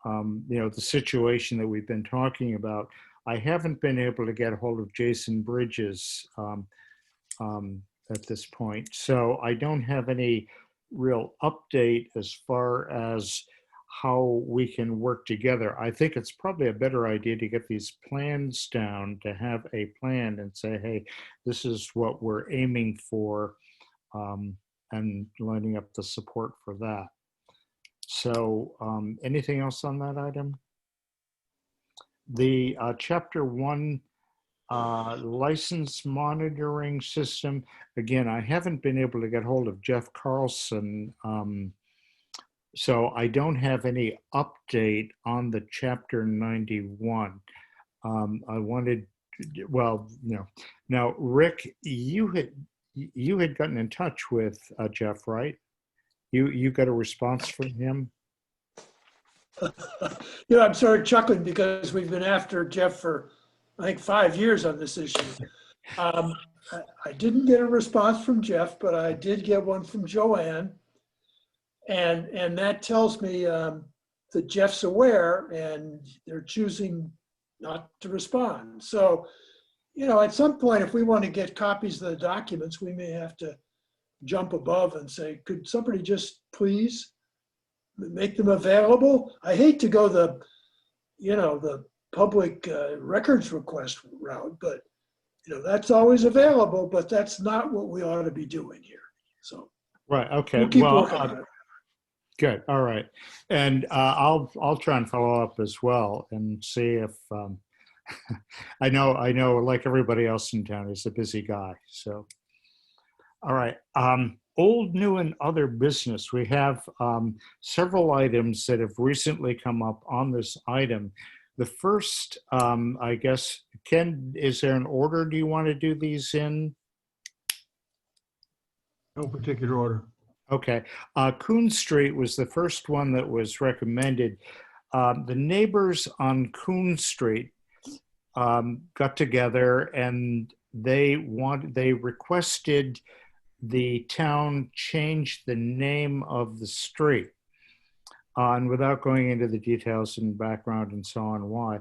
the situation that we've been talking about. I haven't been able to get a hold of Jason Bridges at this point, so I don't have any real update as far as how we can work together. I think it's probably a better idea to get these plans down, to have a plan and say, hey, this is what we're aiming for, and lining up the support for that. So anything else on that item? The chapter 1 license monitoring system. Again, I haven't been able to get hold of Jeff Carlson, so I don't have any update on the chapter 91. I wanted, well, now Rick, you had gotten in touch with Jeff, right? You got a response from him? I'm sort of chuckling because we've been after Jeff for, I think, 5 years on this issue. I didn't get a response from Jeff, but I did get one from Joanne. And that tells me that Jeff's aware and they're choosing not to respond. So, at some point, if we want to get copies of the documents, we may have to jump above and say, could somebody just please make them available? I hate to go the public records request route, but that's always available, but that's not what we ought to be doing here. So right, okay. We'll keep working on it. Good. All right, and I'll try and follow up as well and see if I know like everybody else in town, he's a busy guy. So, all right. Old, new, and other business. We have several items that have recently come up on this item. The first, I guess, Ken, is there an order? Do you want to do these in? No particular order. Okay. Coon Street was the first one that was recommended. The neighbors on Coon Street got together and they requested the town change the name of the street. And without going into the details and background and so on why,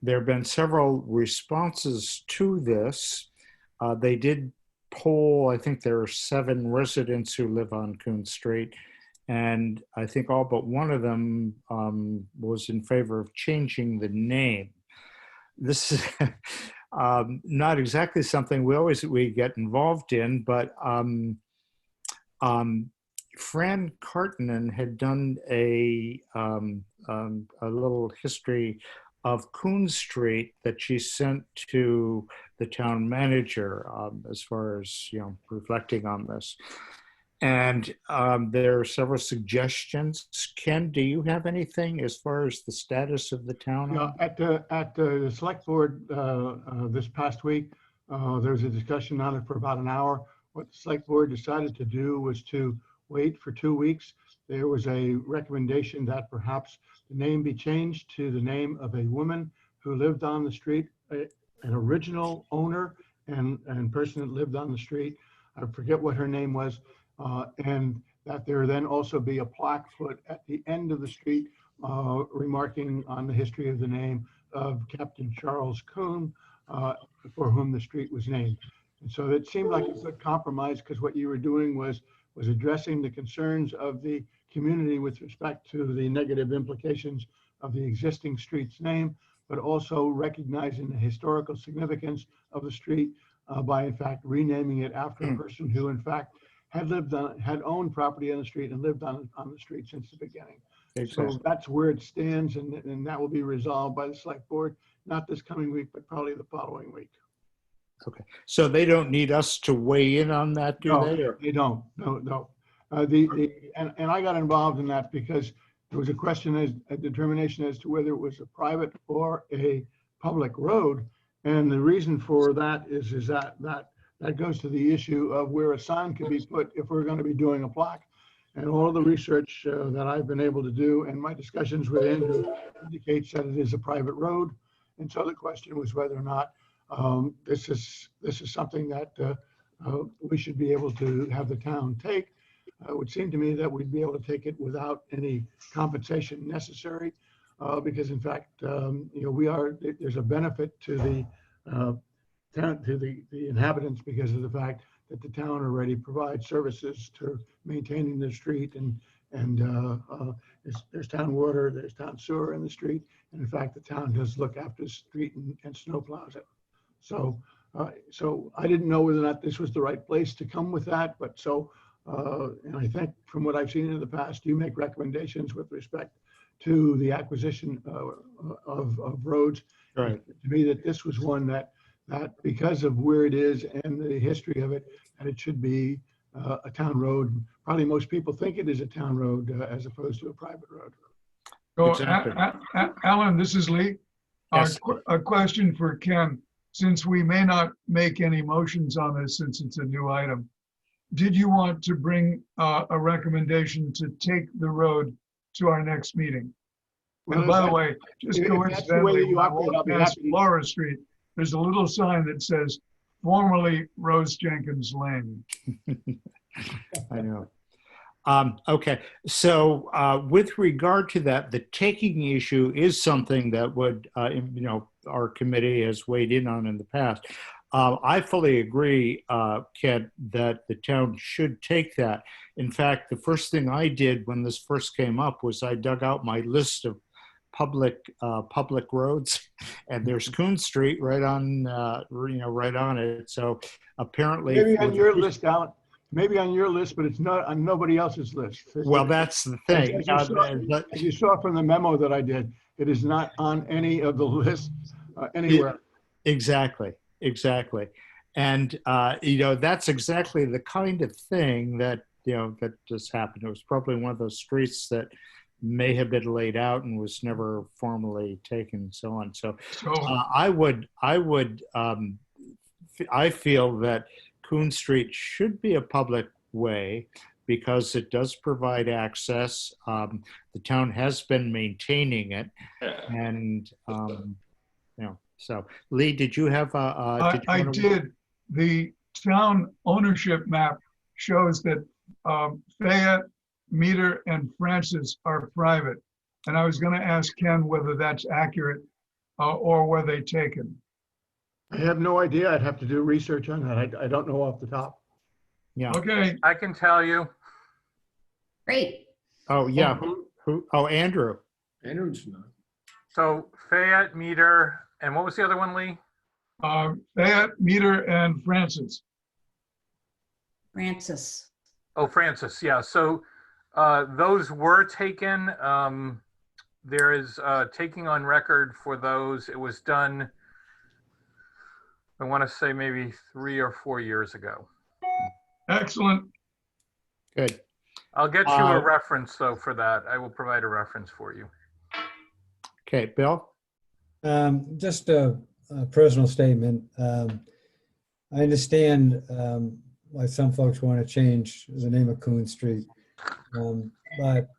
there have been several responses to this. They did poll, I think there are 7 residents who live on Coon Street, and I think all but one of them was in favor of changing the name. This is not exactly something we get involved in, but Fran Cartinen had done a little history of Coon Street that she sent to the town manager as far as reflecting on this. And there are several suggestions. Ken, do you have anything as far as the status of the town? Yeah, at the select board this past week, there was a discussion on it for about an hour. What the select board decided to do was to wait for 2 weeks. There was a recommendation that perhaps the name be changed to the name of a woman who lived on the street, an original owner and person that lived on the street. I forget what her name was. And that there then also be a plaque put at the end of the street remarking on the history of the name of Captain Charles Coon, for whom the street was named. And so it seemed like a good compromise, because what you were doing was addressing the concerns of the community with respect to the negative implications of the existing street's name, but also recognizing the historical significance of the street by in fact renaming it after a person who in fact had owned property on the street and lived on the street since the beginning. Exactly. So that's where it stands, and that will be resolved by the select board, not this coming week, but probably the following week. Okay, so they don't need us to weigh in on that, do No, they? Or- they don't. No, no. And I got involved in that because there was a question as a determination as to whether it was a private or a public road. And the reason for that is that goes to the issue of where a sign could be put if we're going to be doing a plaque. And all of the research that I've been able to do and my discussions with Andrew indicates that it is a private road. And so the question was whether or not this is something that we should be able to have the town take. It would seem to me that we'd be able to take it without any compensation necessary, because in fact, there's a benefit to the town, to the inhabitants, because of the fact that the town already provides services to maintaining the street, and there's town water, there's town sewer in the street, and in fact, the town does look after the street and snow plows it. So I didn't know whether or not this was the right place to come with that, but and I think from what I've seen in the past, you make recommendations with respect to the acquisition of roads. Right. To me, that this was one that because of where it is and the history of it, that it should be a town road. Probably most people think it is a town road as opposed to a private road. So, Exactly. Alan, this is Lee. Yes. A question for Ken. Since we may not make any motions on this, since it's a new item, did you want to bring a recommendation to take the road to our next meeting? And by the way, just if that's the way coincidentally, that you when I operate, I'll walk be past happy. Laura Street, there's a little sign that says formerly Rose Jenkins Lane. I know. Okay, so with regard to that, the taking issue is something that would, our committee has weighed in on in the past. I fully agree, Ken, that the town should take that. In fact, the first thing I did when this first came up was I dug out my list of public roads, and there's Coon Street right on, right on it. So apparently, Maybe on your list, Alan. Maybe on your list, but it's not on nobody else's list. well, that's the thing. As you saw from the memo that I did, it is not on any of the lists anywhere. Exactly. And, that's exactly the kind of thing that, that just happened. It was probably one of those streets that may have been laid out and was never formally taken and so on. So I feel that Coon Street should be a public way because it does provide access. The town has been maintaining it, and so Lee, did you have I did. The town ownership map shows that Fayette, Meter, and Francis are private, and I was going to ask Ken whether that's accurate or were they taken. I have no idea. I'd have to do research on that. I don't know off the top. Yeah. Okay. I can tell you. Great. Oh, yeah. Who? Oh, Andrew. Andrew's not. So Fayette, Meter, and what was the other one, Lee? Fayette, Meter, and Francis. Francis. Oh, Francis, yeah. So those were taken. There is taking on record for those. It was done, I want to say maybe 3 or 4 years ago. Excellent. Good. I'll get you a reference, though, for that. I will provide a reference for you. Okay, Bill? Just a personal statement. I understand why some folks want to change the name of Coon Street, but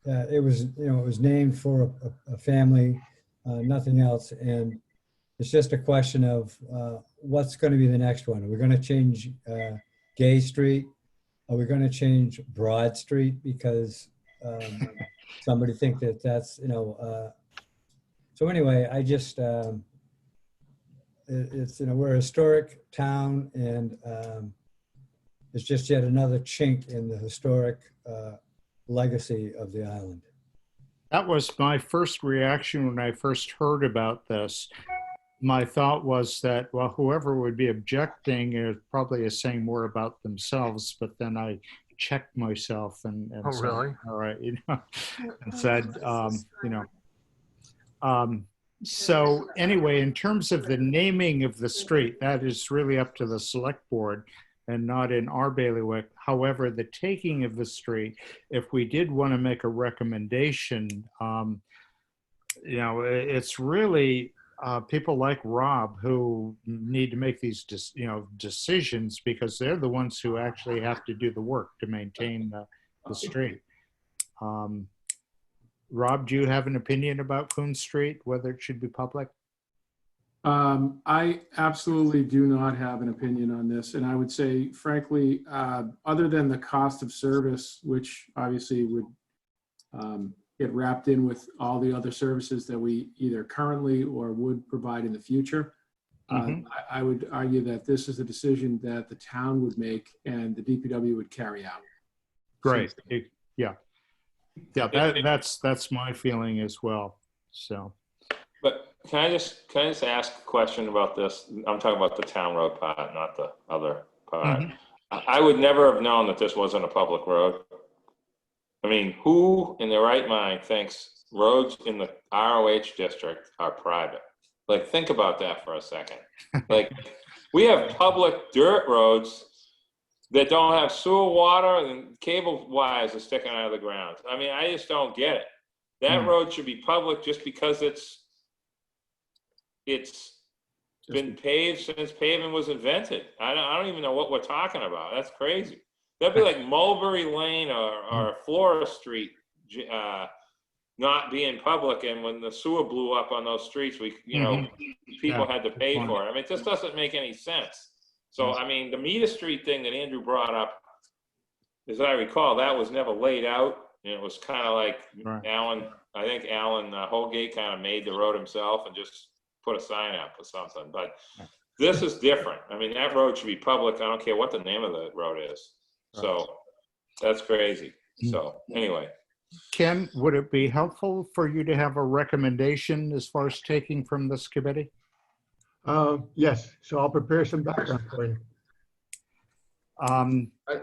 it was named for a family, nothing else, and it's just a question of what's going to be the next one. Are we going to change Gay Street? Are we going to change Broad Street because somebody think that that's so anyway, I just, it's, we're a historic town, and it's just yet another chink in the historic legacy of the island. That was my first reaction when I first heard about this. My thought was that, well, whoever would be objecting probably is saying more about themselves, but then I checked myself and Oh, said, really? all right, and said, So anyway, in terms of the naming of the street, that is really up to the select board and not in our bailiwick. However, the taking of the street, if we did want to make a recommendation, you know, it's really people like Rob who need to make these decisions, because they're the ones who actually have to do the work to maintain the street. Rob, do you have an opinion about Coon Street, whether it should be public? I absolutely do not have an opinion on this. And I would say, frankly, other than the cost of service, which obviously would get wrapped in with all the other services that we either currently or would provide in the future, I would argue that this is a decision that the town would make and the DPW would carry out. Great. Yeah. Yeah, that's my feeling as well. So, But can I just ask a question about this? I'm talking about the town road part, not the other part. I would never have known that this wasn't a public road. I mean, who in their right mind thinks roads in the ROH district are private? Like, think about that for a second. Like, we have public dirt roads that don't have sewer, water, and cable wires are sticking out of the ground. I mean, I just don't get it. That road should be public just because it's been paved since paving was invented. I don't even know what we're talking about. That's crazy. That'd be like Mulberry Lane or Flora Street not being public, and when the sewer blew up on those streets, people had to pay for it. I mean, it just doesn't make any sense. So, I mean, the Meter Street thing that Andrew brought up, as I recall, that was never laid out. And it was kind of like Alan Holgate kind of made the road himself and just put a sign up or something. But this is different. I mean, that road should be public. I don't care what the name of the road is. So that's crazy. So anyway. Ken, would it be helpful for you to have a recommendation as far as taking from this committee? Yes, so I'll prepare some background for you.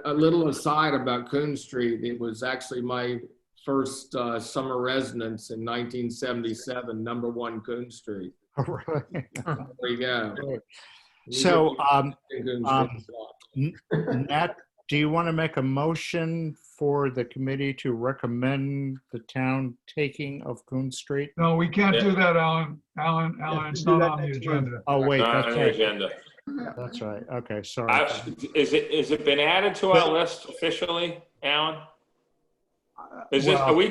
A little aside about Coon Street, it was actually my first summer residence in 1977, number 1 Coon Street. There you go. So, Nat, do you want to make a motion for the committee to recommend the town taking of Coon Street? No, we can't do that, Alan. Alan, it's not on the agenda. Oh, wait, Not that's on the right. agenda. That's right. Okay, sorry. Is it been added to our list officially, Alan? Are we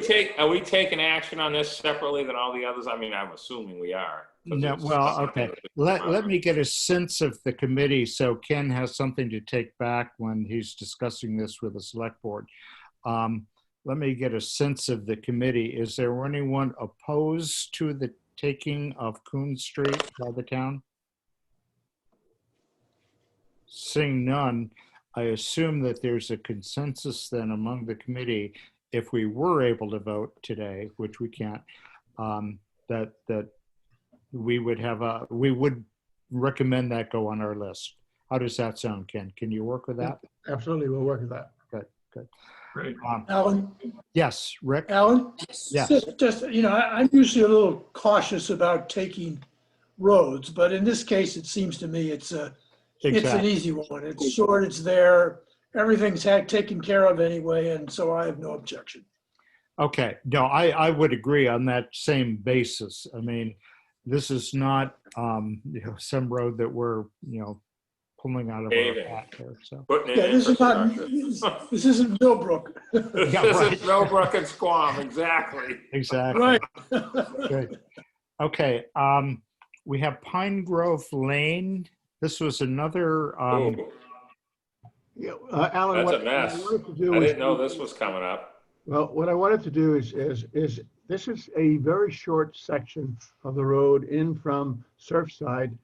taking action on this separately than all the others? I mean, I'm assuming we are. No, well, okay. Let me get a sense of the committee so Ken has something to take back when he's discussing this with the select board. Let me get a sense of the committee. Is there anyone opposed to the taking of Coon Street by the town? Seeing none, I assume that there's a consensus then among the committee, if we were able to vote today, which we can't, that we would recommend that go on our list. How does that sound, Ken? Can you work with that? Absolutely, we'll work with that. Good. Great. Alan? Yes, Rick? Alan? Yes. Just, I'm usually a little cautious about taking roads, but in this case, it seems to me it's an easy one. It's short, it's there, everything's taken care of anyway, and so I have no objection. Okay, no, I would agree on that same basis. I mean, this is not some road that we're pulling out of our hat here. So This isn't Millbrook. This is Millbrook and Squam, exactly. Exactly. Right. Good. Okay, we have Pine Grove Lane. This was another. Alan, That's a mess. I didn't know this was coming up. Well, what I wanted to do is this is a very short section of the road in from Surfside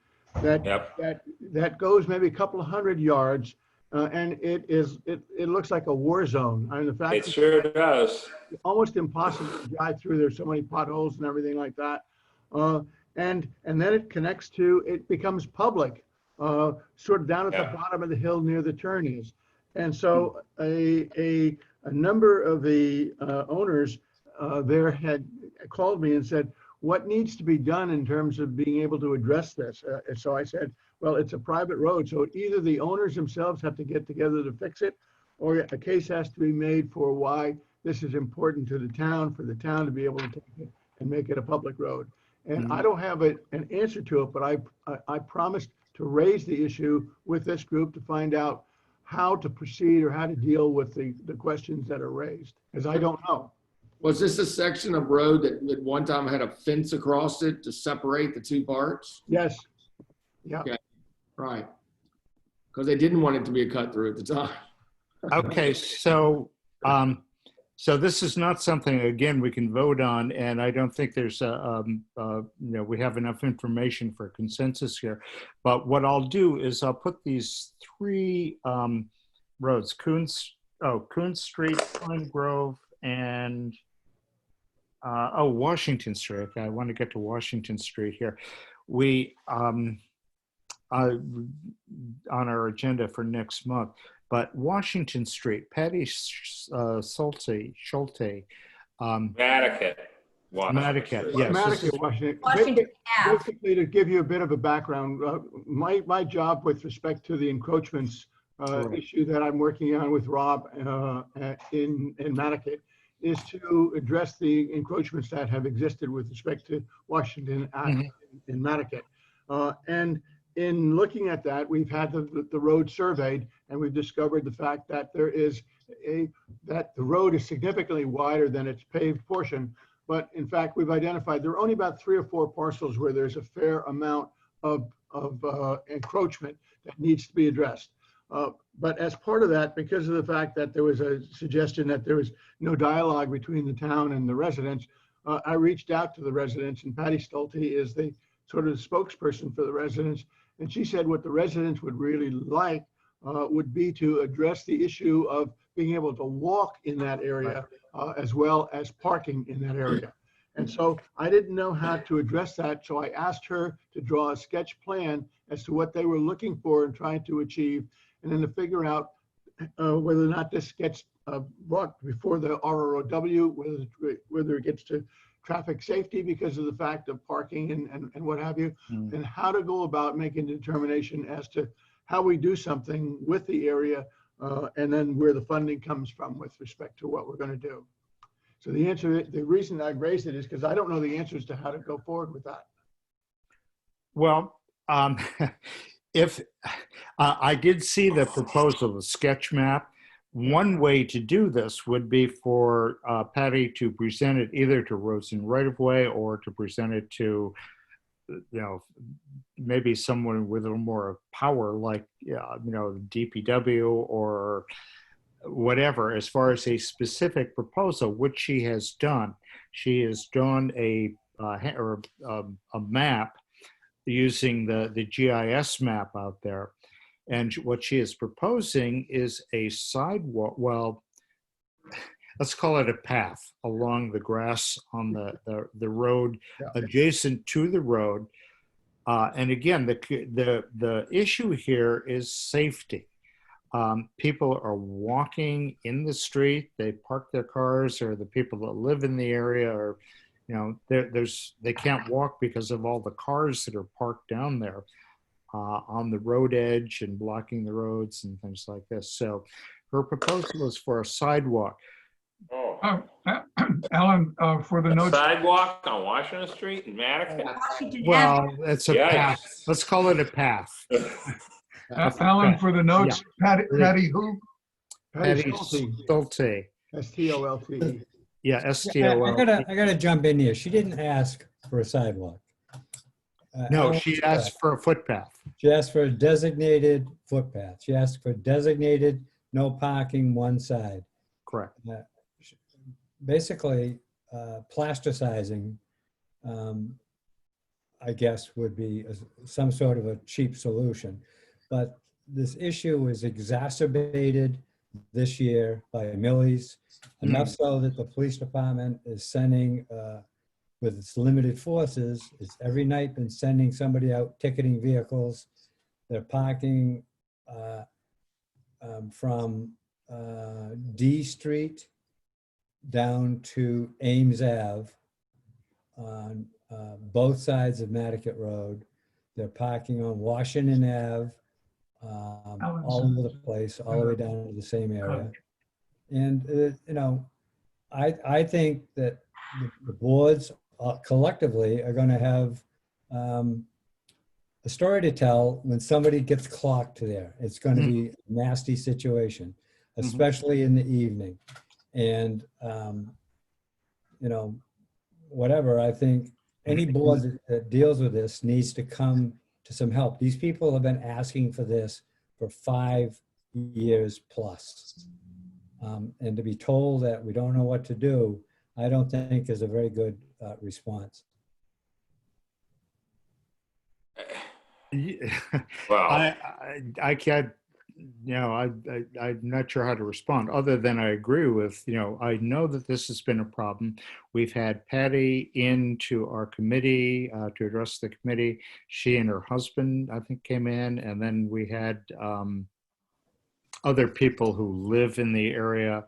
that goes maybe a couple of 100 yards, and it looks like a war zone. I mean, the fact It sure does. It's almost impossible to drive through. There's so many potholes and everything like that, and then it becomes public, sort of down at the bottom of the hill near the turn is, and so a number of the owners there had called me and said, what needs to be done in terms of being able to address this? And so I said, well, it's a private road, so either the owners themselves have to get together to fix it, or a case has to be made for why this is important to the town, for the town to be able to take it and make it a public road. And I don't have an answer to it, but I promised to raise the issue with this group to find out how to proceed or how to deal with the questions that are raised, because I don't know. Was this a section of road that at one time had a fence across it to separate the two parts? Yes. Yeah. Okay. Right. Because they didn't want it to be a cut through at the time. Okay, so so this is not something, again, we can vote on, and I don't think there's we have enough information for consensus here. But what I'll do is I'll put these three roads, Coon Street, Pine Grove, and Washington Street. I want to get to Washington Street here. We on our agenda for next month. But Washington Street, Patty Schulte, Matticat. Matticat, yes. Matticat, Washington. Washington Ave. Basically, to give you a bit of a background, my job with respect to the encroachments issue that I'm working on with Rob in Matticat is to address the encroachments that have existed with respect to Washington in Matticat. And in looking at that, we've had the road surveyed, and we've discovered the fact that that the road is significantly wider than its paved portion. But in fact, we've identified there are only about 3 or 4 parcels where there's a fair amount of encroachment that needs to be addressed. But as part of that, because of the fact that there was a suggestion that there was no dialogue between the town and the residents, I reached out to the residents, and Patty Schulte is the sort of spokesperson for the residents. And she said what the residents would really like would be to address the issue of being able to walk in that area as well as parking in that area. And so I didn't know how to address that. So I asked her to draw a sketch plan as to what they were looking for and trying to achieve, and then to figure out whether or not this gets brought before the RROW, whether it gets to traffic safety because of the fact of parking and what have you, and how to go about making a determination as to how we do something with the area and then where the funding comes from with respect to what we're going to do. So the reason I raised it is because I don't know the answers to how to go forward with that. Well, if I did see the proposal, the sketch map. One way to do this would be for Patty to present it either to Roads and Right of Way or to present it to, maybe someone with a little more power, like, DPW or whatever, as far as a specific proposal, which she has done. She has drawn a map using the GIS map out there. And what she is proposing is a sidewalk, well, let's call it a path along the grass on the road, adjacent to the road. And again, the issue here is safety. People are walking in the street, they park their cars, or the people that live in the area are, they can't walk because of all the cars that are parked down there. On the road edge and blocking the roads and things like this. So her proposal is for a sidewalk. Alan, for the notes. Sidewalk on Washington Street in Matticat? Well, it's a path. Let's call it a path. Alan, for the notes, Patty who? Patty Schulte. S-T-O-L-T-E. Yeah, S-T-O-L-T-E. I gotta jump in here. She didn't ask for a sidewalk. No, she asked for a footpath. She asked for a designated footpath. She asked for designated no parking one side. Correct. Basically, plasticizing, I guess, would be some sort of a cheap solution. But this issue is exacerbated this year by Millie's, enough so that the police department is sending with its limited forces, it's every night been sending somebody out ticketing vehicles. They're parking from D Street down to Ames Ave both sides of Matticat Road. They're parking on Washington Ave, all over the place, all the way down to the same area. And, you know, I think that the boards collectively are going to have a story to tell when somebody gets clocked there. It's going to be a nasty situation, especially in the evening. And, you know, whatever, I think any board that deals with this needs to come to some help. These people have been asking for this for 5 years plus. And to be told that we don't know what to do, I don't think is a very good response. Wow. I can't, you know, I'm not sure how to respond other than I agree with, you know, I know that this has been a problem. We've had Patty into our committee to address the committee. She and her husband, I think, came in, and then we had other people who live in the area.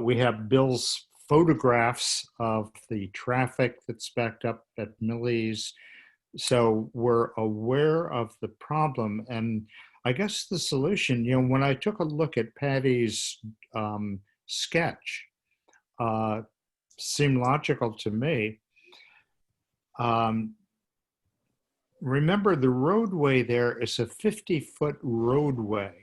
We have Bill's photographs of the traffic that's backed up at Millie's. So we're aware of the problem. And I guess the solution, you know, when I took a look at Patty's sketch, seemed logical to me. Remember, the roadway there is a 50-foot roadway.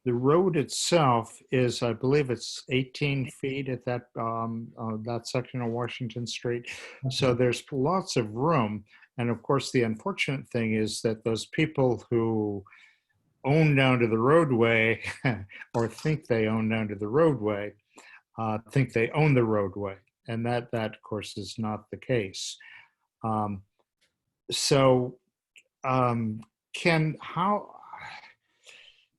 The road itself is, I believe it's 18 feet at that, that section of Washington Street. So there's lots of room. And of course, the unfortunate thing is that those people who own down to the roadway or think they own down to the roadway, think they own the roadway. And that of course is not the case. Ken, how,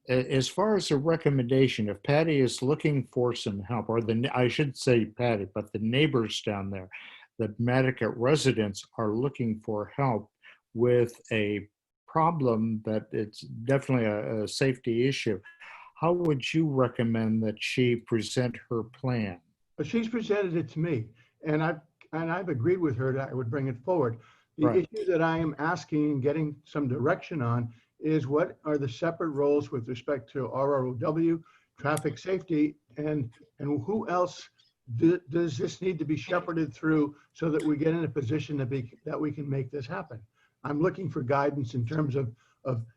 as far as a recommendation, if Patty is looking for some help, or I should say Patty, but the neighbors down there, the Matticat residents are looking for help with a problem that it's definitely a safety issue, how would you recommend that she present her plan? But she's presented it to me, and I've agreed with her that I would bring it forward. The issue that I am asking and getting some direction on is what are the separate roles with respect to RROW, traffic safety, and who else does this need to be shepherded through so that we get in a position that we can make this happen? I'm looking for guidance in terms of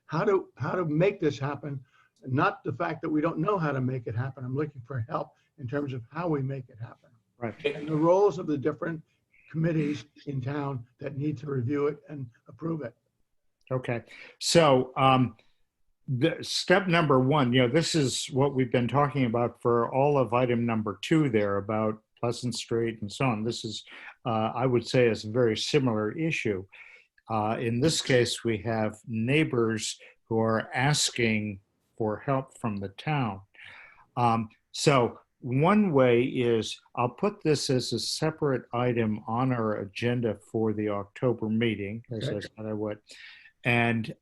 how to make this happen, not the fact that we don't know how to make it happen. I'm looking for help in terms of how we make it happen. Right. And the roles of the different committees in town that need to review it and approve it. Okay, so the step number one, you know, this is what we've been talking about for all of item number 2 there about Pleasant Street and so on. This is, I would say, is a very similar issue. In this case, we have neighbors who are asking for help from the town. So one way is, I'll put this as a separate item on our agenda for the October meeting, as I said I would. And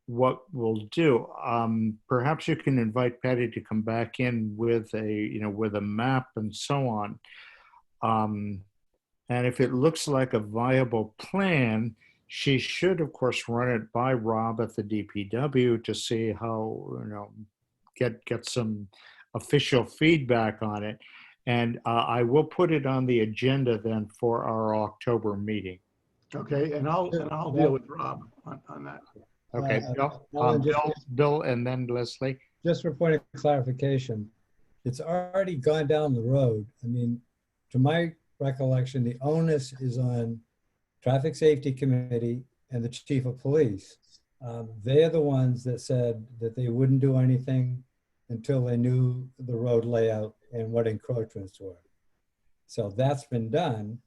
what we'll do, perhaps you can invite Patty to come back in with a map and so on. And if it looks like a viable plan, she should, of course, run it by Rob at the DPW to see how, get some official feedback on it. And I will put it on the agenda then for our October meeting. Okay, and I'll deal with Rob on that. Okay, Bill, and then Leslie. Just for point of clarification, it's already gone down the road. I mean, to my recollection, the onus is on Traffic Safety Committee and the Chief of Police. They're the ones that said that they wouldn't do anything until they knew the road layout and what encroachments were. So that's been done.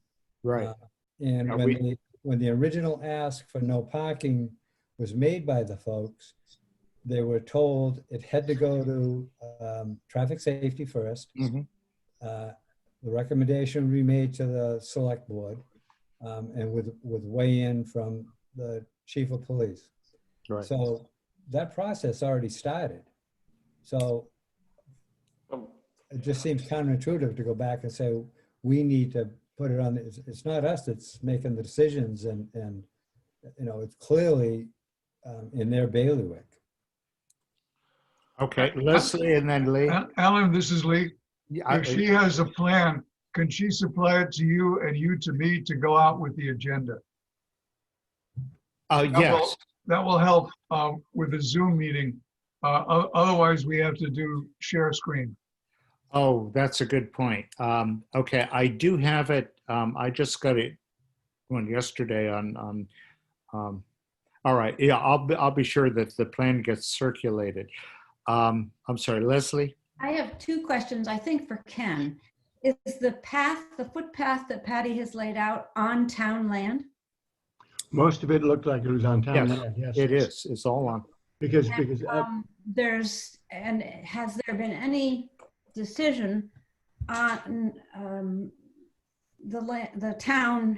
Right. And when the original ask for no parking was made by the folks, they were told it had to go to traffic safety first. Mm-hmm. The recommendation would be made to the select board and with weigh-in from the chief of police. Right. So that process already started. So it just seems counterintuitive to go back and say, we need to put it on, it's not us that's making the decisions and, it's clearly in their bailiwick. Okay, Leslie and then Lee. Alan, this is Lee. Yeah, If she has a plan, can she supply it to you and you to me to go out with the agenda? Yes. That will help with the Zoom meeting. Otherwise, we have to do share screen. Oh, that's a good point. Okay, I do have it. I just got it one yesterday on all right. Yeah, I'll be sure that the plan gets circulated. I'm sorry, Leslie? I have two questions, I think, for Ken. Is the footpath that Patty has laid out on town land? Most of it looked like it was on town Yes, land, yes. it is. It's all on. Because, Has there been any decision on the town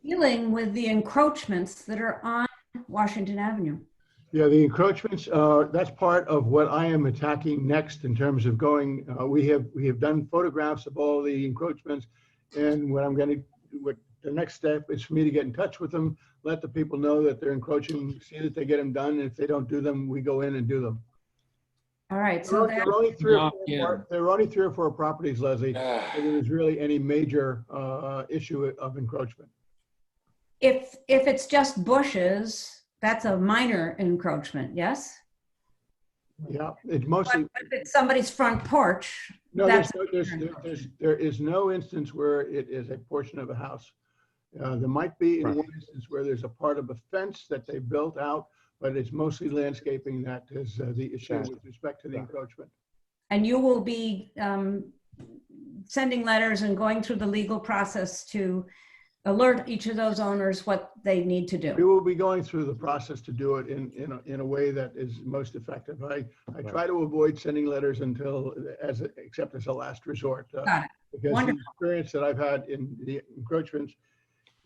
dealing with the encroachments that are on Washington Avenue? yeah, the encroachments, that's part of what I am attacking next in terms of going, we have done photographs of all the encroachments. And what the next step is for me to get in touch with them, let the people know that they're encroaching, see that they get them done. And if they don't do them, we go in and do them. All right, so There are only Yeah. only 3 or 4 properties, Leslie, where there's really any major issue of encroachment. if it's just bushes, that's a minor encroachment, yes? Yeah, it's mostly, But if it's somebody's front porch, no, that's there is no instance where it is a portion of a house. There might be in Right. one instance where there's a part of a fence that they built out, but it's mostly landscaping that is the issue with respect to the encroachment. And you will be sending letters and going through the legal process to alert each of those owners what they need to We do. will be going through the process to do it in a way that is most effective. I try to avoid sending letters except as a last resort. Got it. Because Wonderful. the experience that I've had in the encroachments,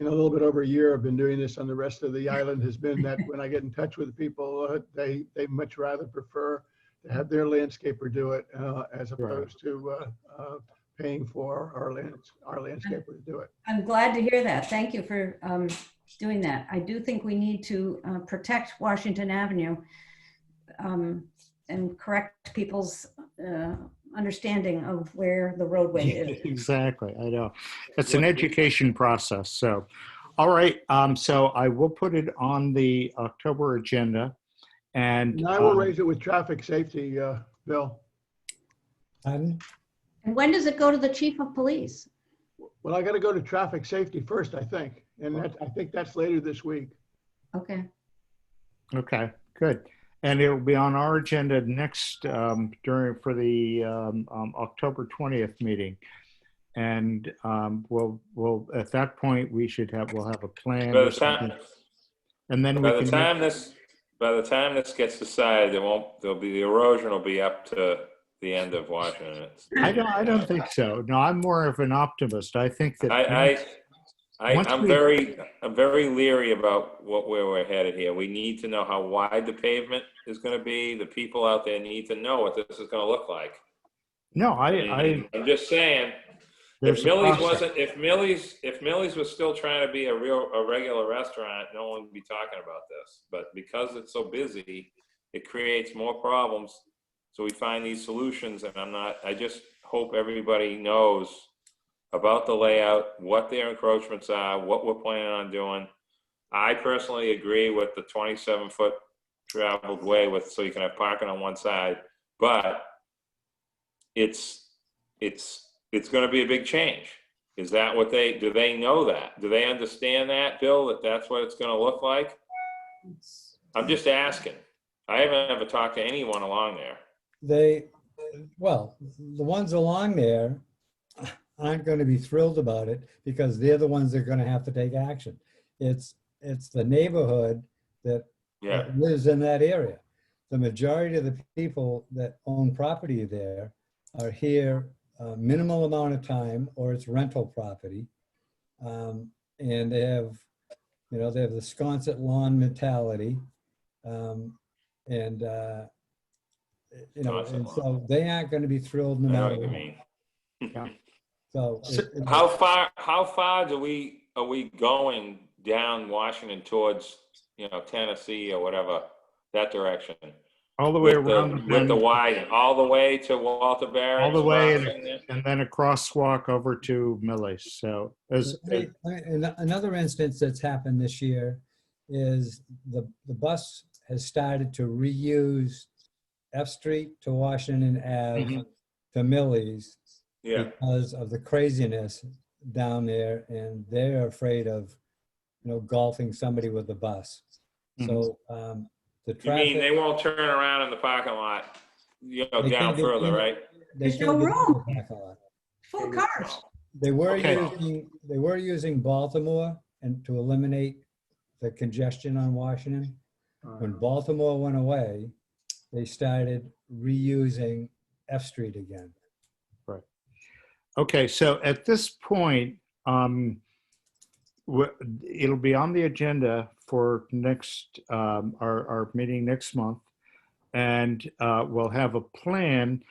in a little bit over a year, I've been doing this on the rest of the island, has been that when I get in touch with people, they much rather prefer to have their landscaper do it as opposed to paying for our landscaper to do it. I'm glad to hear that. Thank you for doing that. I do think we need to protect Washington Avenue and correct people's understanding of where the roadway is. Exactly, I know. It's an education process, so. All right, so I will put it on the October agenda and. And I will raise it with traffic safety, Bill. And And when does it go to the chief of police? Well, I got to go to traffic safety first, I think. And I think that's later this week. Okay. Okay, good. And it will be on our agenda next for the October 20th meeting. And we'll at that point we'll have a plan. By the time, And then by the time this gets decided, the erosion will be up to the end of Washington. I don't think so. No, I'm more of an optimist. I think that I'm very leery about where we're headed here. We need to know how wide the pavement is going to be. The people out there need to know what this is going to look like. No, I'm just saying, if Millie's was still trying to be a regular restaurant, no one would be talking about this. But because it's so busy, it creates more problems. So we find these solutions, and I just hope everybody knows about the layout, what their encroachments are, what we're planning on doing. I personally agree with the 27-foot traveled way so you can have parking on one side, but it's going to be a big change. Is that do they know that? Do they understand that, Bill, that that's what it's going to look like? I'm just asking. I haven't ever talked to anyone along there. the ones along there aren't going to be thrilled about it because they're the ones that are going to have to take action. It's the neighborhood that lives in that area. The majority of the people that own property there are here a minimal amount of time, or it's rental property. And they have the Sconset lawn mentality. And so they aren't going to be thrilled no I know matter what you what. mean. So How far are we going down Washington towards, Tennessee or whatever, that direction? All the way With around the, the with the bend, wide, all the way to Walter Barrett? all the way, crossing there? and then a crosswalk over to Millie's. So another instance that's happened this year is the bus has started to reuse F Street to Washington Ave to Millie's Yeah. because of the craziness down there, and they're afraid of, golfing somebody with the bus. So the You traffic. mean they won't turn around in the parking lot, They down can't get further, in- right? they There's can't no get into room. the parking lot. Full cars. They were Okay. using Baltimore and to eliminate the congestion on Washington. When Baltimore went away, they started reusing F Street again. okay, so at this point, it'll be on the agenda for next our meeting next month, and we'll have a plan.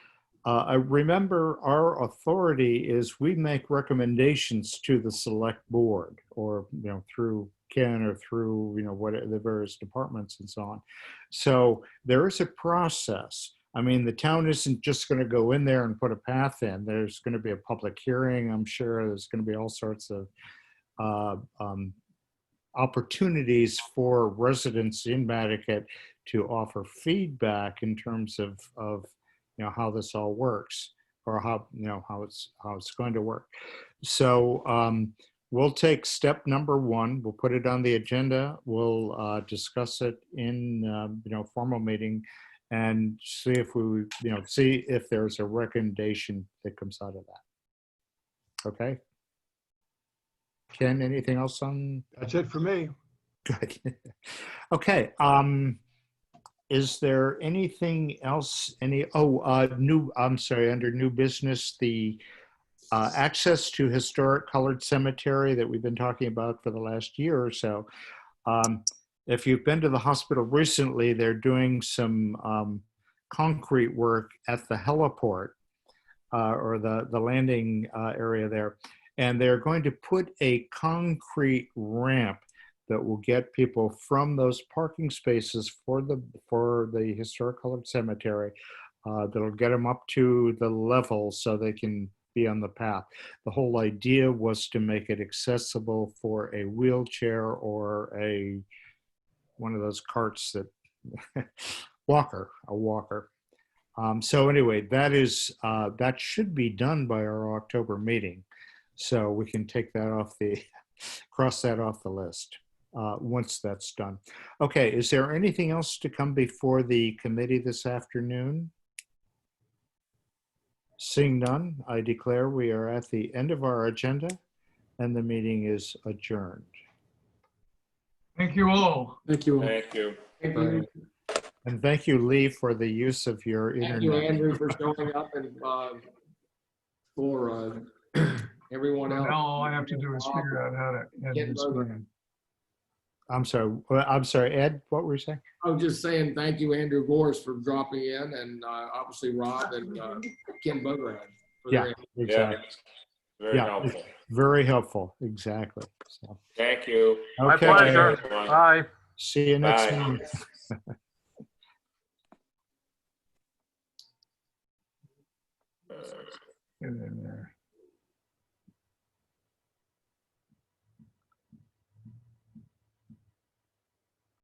I remember our authority is we make recommendations to the select board, or through Ken or through what the various departments and so on. So there is a process. I mean, the town isn't just going to go in there and put a path in. There's going to be a public hearing. I'm sure there's going to be all sorts of opportunities for residents in Mattocket to offer feedback in terms of how this all works, or how it's going to work. So we'll take step number one. We'll put it on the agenda. We'll discuss it in formal meeting, and see if we see if there's a recommendation that comes out of that. Okay. Ken, anything else on? That's it for me. Good. Okay. Is there anything else? I'm sorry, under new business, the access to historic colored cemetery that we've been talking about for the last year or so. If you've been to the hospital recently, they're doing some concrete work at the heliport or the landing area there. And they're going to put a concrete ramp that will get people from those parking spaces for the historic colored cemetery. That'll get them up to the level so they can be on the path. The whole idea was to make it accessible for a wheelchair or one of those carts that a walker. So anyway, that should be done by our October meeting. So we can take that cross that off the list once that's done. Okay, is there anything else to come before the committee this afternoon? Seeing none, I declare we are at the end of our agenda and the meeting is adjourned. Thank you all. Thank you all. Thank you. Thank you. And thank you, Lee, for the use of your Thank you, internet. Andrew, for showing up, and for everyone else. Now all I have to do is figure out how to end this thing. I'm sorry, Ed, what were you saying? I was just saying, thank you, Andrew Gorse, for dropping in, and obviously Rob and Ken Bograd. Yeah, exactly. Very helpful. Very helpful, exactly. So, Thank you. My okay, pleasure. everyone. Bye. see you next Bye. month. Get in there.